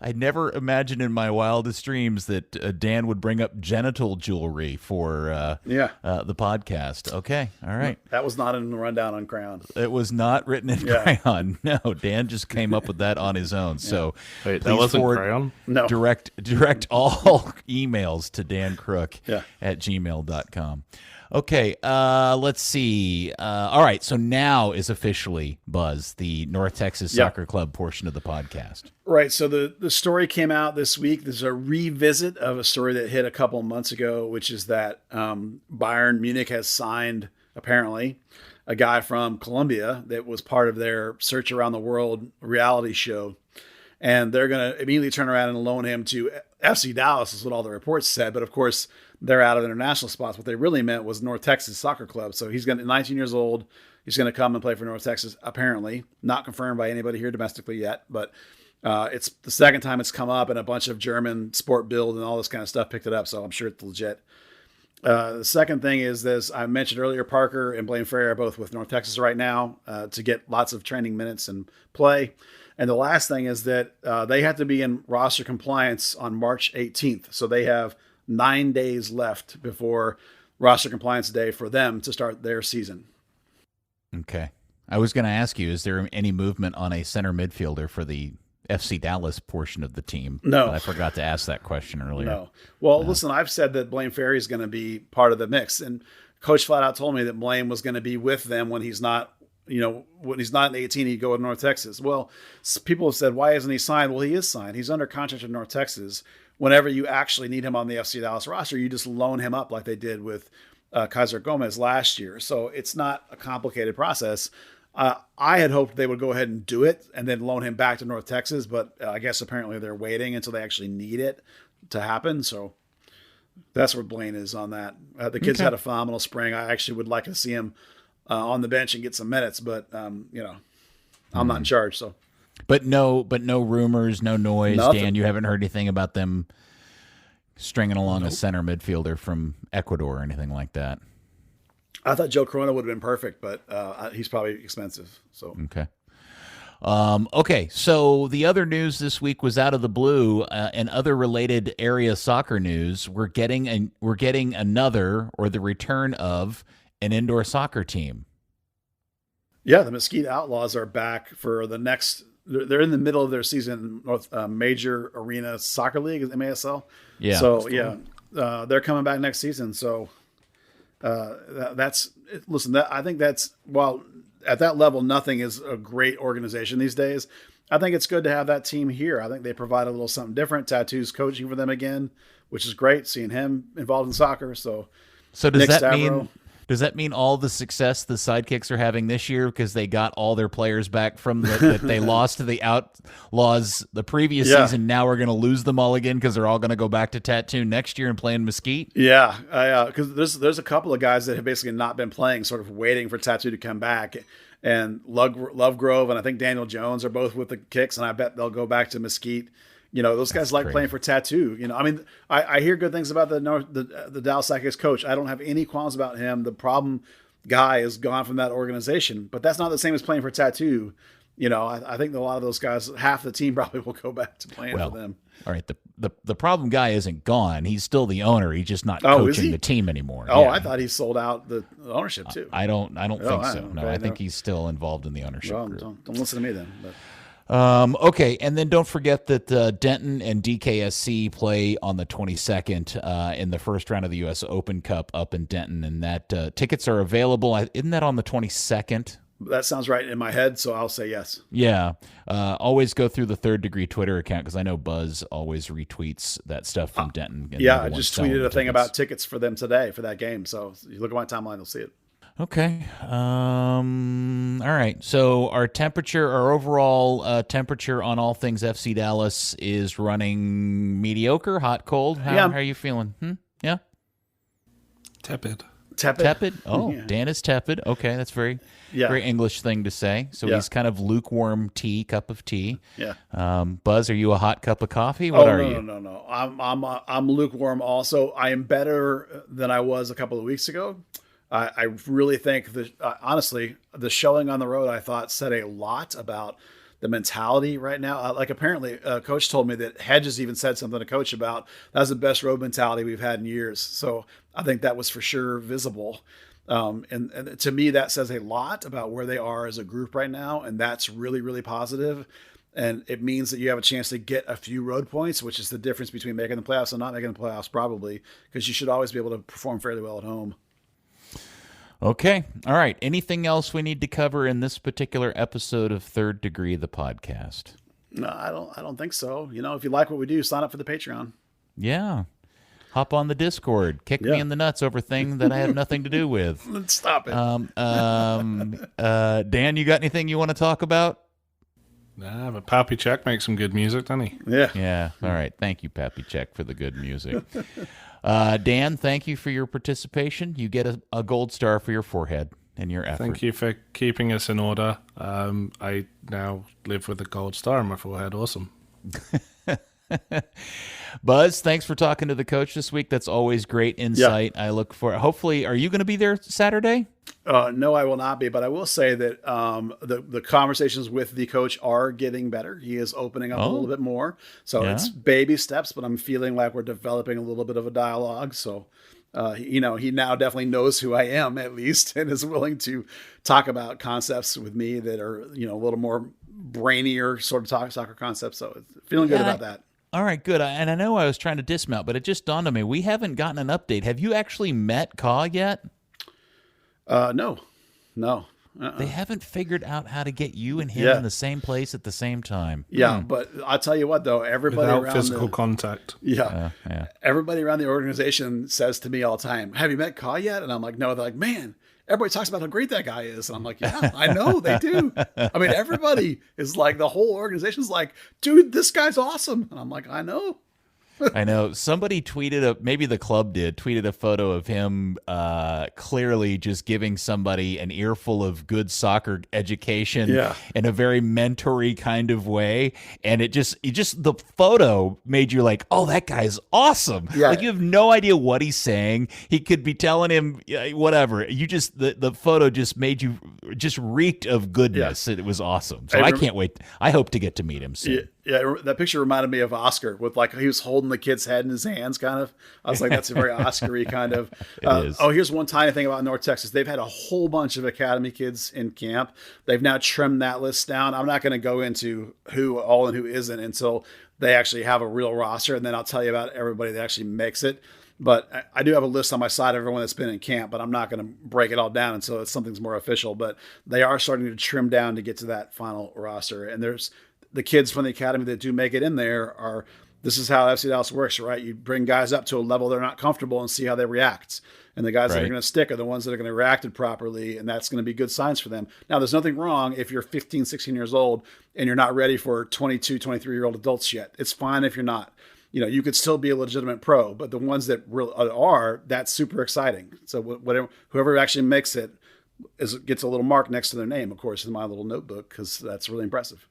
I never imagined in my wildest dreams that Dan would bring up genital jewelry for the podcast. Okay, all right. That was not in the rundown on Crayon. It was not written in crayon. No, Dan just came up with that on his own. So wait, that wasn't crayon? No. Direct all emails to Dan Crooke at gmail.com. Okay, let's see. All right, so now is officially, Buzz, the North Texas Soccer Club portion of the podcast. Right, so the story came out this week. There's a revisit of a story that hit a couple of months ago, which is that Bayern Munich has signed, apparently, a guy from Colombia that was part of their Search Around the World reality show. And they're going to immediately turn around and loan him to FC Dallas, is what all the reports said. But, of course, they're out of international spots. What they really meant was North Texas Soccer Club. So he's 19 years old. He's going to come and play for North Texas, apparently. Not confirmed by anybody here domestically yet. But it's the second time it's come up, and a bunch of German Sport Bild and all this kind of stuff picked it up. So I'm sure it's legit. The second thing is this. I mentioned earlier, Parker and Blaine Ferrer are both with North Texas right now to get lots of training minutes and play. And the last thing is that they have to be in roster compliance on March 18th. So they have 9 days left before roster compliance day for them to start their season. Okay. I was going to ask you, is there any movement on a center midfielder for the FC Dallas portion of the team? No. I forgot to ask that question earlier. No. Well, listen, I've said that Blaine Ferry is going to be part of the mix. And Coach flat out told me that Blaine was going to be with them when he's not, when he's not in 18, he'd go to North Texas. Well, people have said, why isn't he signed? Well, he is signed. He's under contract in North Texas. Whenever you actually need him on the FC Dallas roster, you just loan him up like they did with Kaiser Gomez last year. So it's not a complicated process. I had hoped they would go ahead and do it and then loan him back to North Texas, but I guess apparently they're waiting until they actually need it to happen. So that's where Blaine is on that. The kid's had a phenomenal spring. I actually would like to see him on the bench and get some minutes, but I'm not in charge. So, but no rumors, no noise. Nothing. Dan, you haven't heard anything about them stringing along a center midfielder from Ecuador or anything like that. I thought Joe Corona would have been perfect, but he's probably expensive. So Okay. Okay, so the other news this week was out of the blue, and other related area soccer news. We're getting another, or the return of, an indoor soccer team. yeah, the Mesquite Outlaws are back for the next. They're in the middle of their season, Major Arena Soccer League, MASL. Yeah. So they're coming back next season. So that's listen. I think that's while at that level, nothing is a great organization these days. I think it's good to have that team here. I think they provide a little something different. Tattoo's coaching for them again, which is great. Seeing him involved in soccer. So does Nick that Stavro, mean? Does that mean all the success the Sidekicks are having this year because they got all their players back from that they lost to the Outlaws the previous season? Now we're going to lose them all again because they're all going to go back to Tattoo next year and play in Mesquite? Yeah, because there's a couple of guys that have basically not been playing, sort of waiting for Tattoo to come back. And Lovegrove and I think Daniel Jones are both with the Kicks, and I bet they'll go back to Mesquite. You know, those guys like playing for Tattoo. You know, I mean, I hear good things about the Dallas Sidekicks coach. I don't have any qualms about him. The problem guy is gone from that organization, but that's not the same as playing for Tattoo. You know, I think a lot of those guys, half the team probably will go back to playing for them. All right, the problem guy isn't gone. He's still the owner. He's just not coaching the team anymore. Oh, yeah. I thought he sold out the ownership too. I don't think so. No, I think he's still involved in the ownership group. Don't listen to me then. But. Okay, and then don't forget that Denton and DKSC play on the 22nd in the first round of the U.S. Open Cup up in Denton, and that tickets are available. Isn't that on the 22nd? That sounds right in my head, so I'll say yes. Yeah. Always go through the Third Degree Twitter account because I know Buzz always retweets that stuff from Denton. Yeah, I just tweeted a thing about tickets for them today for that game. So you look at my timeline, you'll see it. Okay. All right. So our overall temperature on all things FC Dallas is running mediocre, hot, cold. How are you feeling? Yeah. Tepid. Oh, yeah. Dan is tepid. Okay, that's very English thing to say. So he's kind of lukewarm cup of tea. Yeah. Buzz, are you a hot cup of coffee? What are you? No. I'm lukewarm. Also, I am better than I was a couple of weeks ago. I really think that honestly, the showing on the road I thought said a lot about the mentality right now. Like apparently, Coach told me that Hedges even said something to Coach about that's the best road mentality we've had in years. So I think that was for sure visible. And to me, that says a lot about where they are as a group right now. And that's really, really positive. And it means that you have a chance to get a few road points, which is the difference between making the playoffs and not making the playoffs probably, because you should always be able to perform fairly well at home. Okay. All right. Anything else we need to cover in this particular episode of Third Degree, the podcast? No, I don't think so. You know, if you like what we do, sign up for the Patreon. Yeah. Hop on the Discord. Kick me in the nuts over things that I have nothing to do with. Stop it. Dan, you got anything you want to talk about? Nah, but Pappy Check makes some good music, doesn't he? Yeah. Yeah. All right. Thank you, Pappy Check, for the good music. Dan, thank you for your participation. You get a gold star for your forehead and your effort. Thank you for keeping us in order. I now live with a gold star on my forehead. Awesome. Buzz, thanks for talking to the coach this week. That's always great insight. I look for hopefully, are you going to be there Saturday? No, I will not be, but I will say that the conversations with the coach are getting better. He is opening up a little bit more. So it's baby steps, but I'm feeling like we're developing a little bit of a dialogue. So, he now definitely knows who I am at least and is willing to talk about concepts with me that are, a little more brainier sort of soccer concepts. So feeling good about that. All right, good. And I know I was trying to dismount, but it just dawned on me. We haven't gotten an update. Have you actually met Ka yet? No. They haven't figured out how to get you and him in the same place at the same time. Yeah, but I'll tell you what, though, everybody without around physical contact. Yeah. Everybody around the organization says to me all the time, "Have you met Ka yet?" And I'm like, "No." They're like, "Man, everybody talks about how great that guy is." And I'm like, "Yeah, I know they do." I mean, everybody is like, the whole organization's like, "Dude, this guy's awesome." And I'm like, "I know." I know somebody maybe the club tweeted a photo of him clearly just giving somebody an earful of good soccer education in a very mentory kind of way. And the photo made you like, oh, that guy's awesome. Yeah. Like you have no idea what he's saying. He could be telling him whatever. The photo just made you just reeked of goodness. It was awesome. So I can't wait. I hope to get to meet him soon. Yeah, that picture reminded me of Oscar with like he was holding the kid's head in his hands, kind of. I was like, that's a very Oscar-y kind of. It is. Oh, here's one tiny thing about North Texas. They've had a whole bunch of academy kids in camp. They've now trimmed that list down. I'm not going to go into who all and who isn't until they actually have a real roster, and then I'll tell you about everybody that actually makes it. But I do have a list on my side of everyone that's been in camp, but I'm not going to break it all down until something's more official. But they are starting to trim down to get to that final roster. And there's the kids from the academy that do make it in there this is how FC Dallas works, right? You bring guys up to a level they're not comfortable and see how they react. And the guys that are going to stick are the ones that are going to react properly, and that's going to be good signs for them. Now, there's nothing wrong if you're 15, 16 years old and you're not ready for 22, 23-year-old adults yet. It's fine if you're not. You could still be a legitimate pro, but the ones that really are, that's super exciting. So whoever actually makes it gets a little mark next to their name, of course, in my little notebook, because that's really impressive.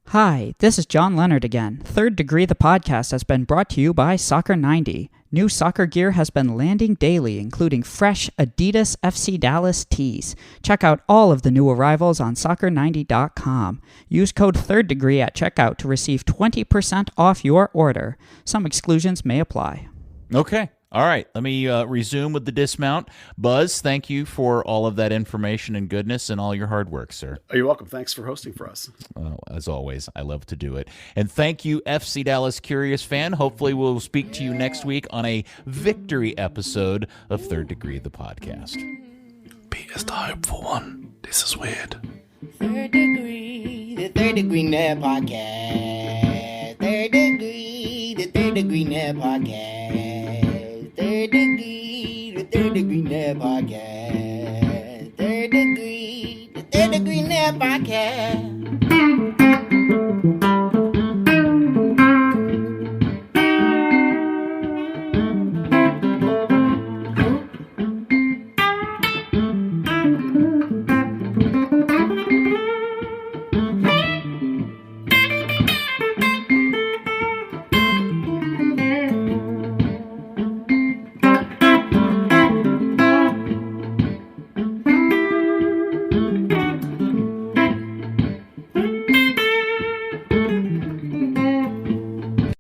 Hi, this is John Leonard again. Third Degree the podcast has been brought to you by Soccer 90. New soccer gear has been landing daily, including fresh Adidas FC Dallas tees. Check out all of the new arrivals on soccer90.com. Use code Third Degree at checkout to receive 20% off your order. Some exclusions may apply. Okay. All right, let me resume with the dismount. Buzz, thank you for all of that information and goodness and all your hard work, sir. Oh, you're welcome. Thanks for hosting for us. As always, I love to do it. And thank you, FC Dallas Curious fan. Hopefully we'll speak to you next week on a victory episode of Third Degree, the podcast. Peter's the hopeful one. This is weird. Third Degree, the Third Degree Net Podcast. Third Degree, the Third Degree Net Podcast. Third Degree, the Third Degree Net Podcast. Third Degree, the Third Degree Net Podcast.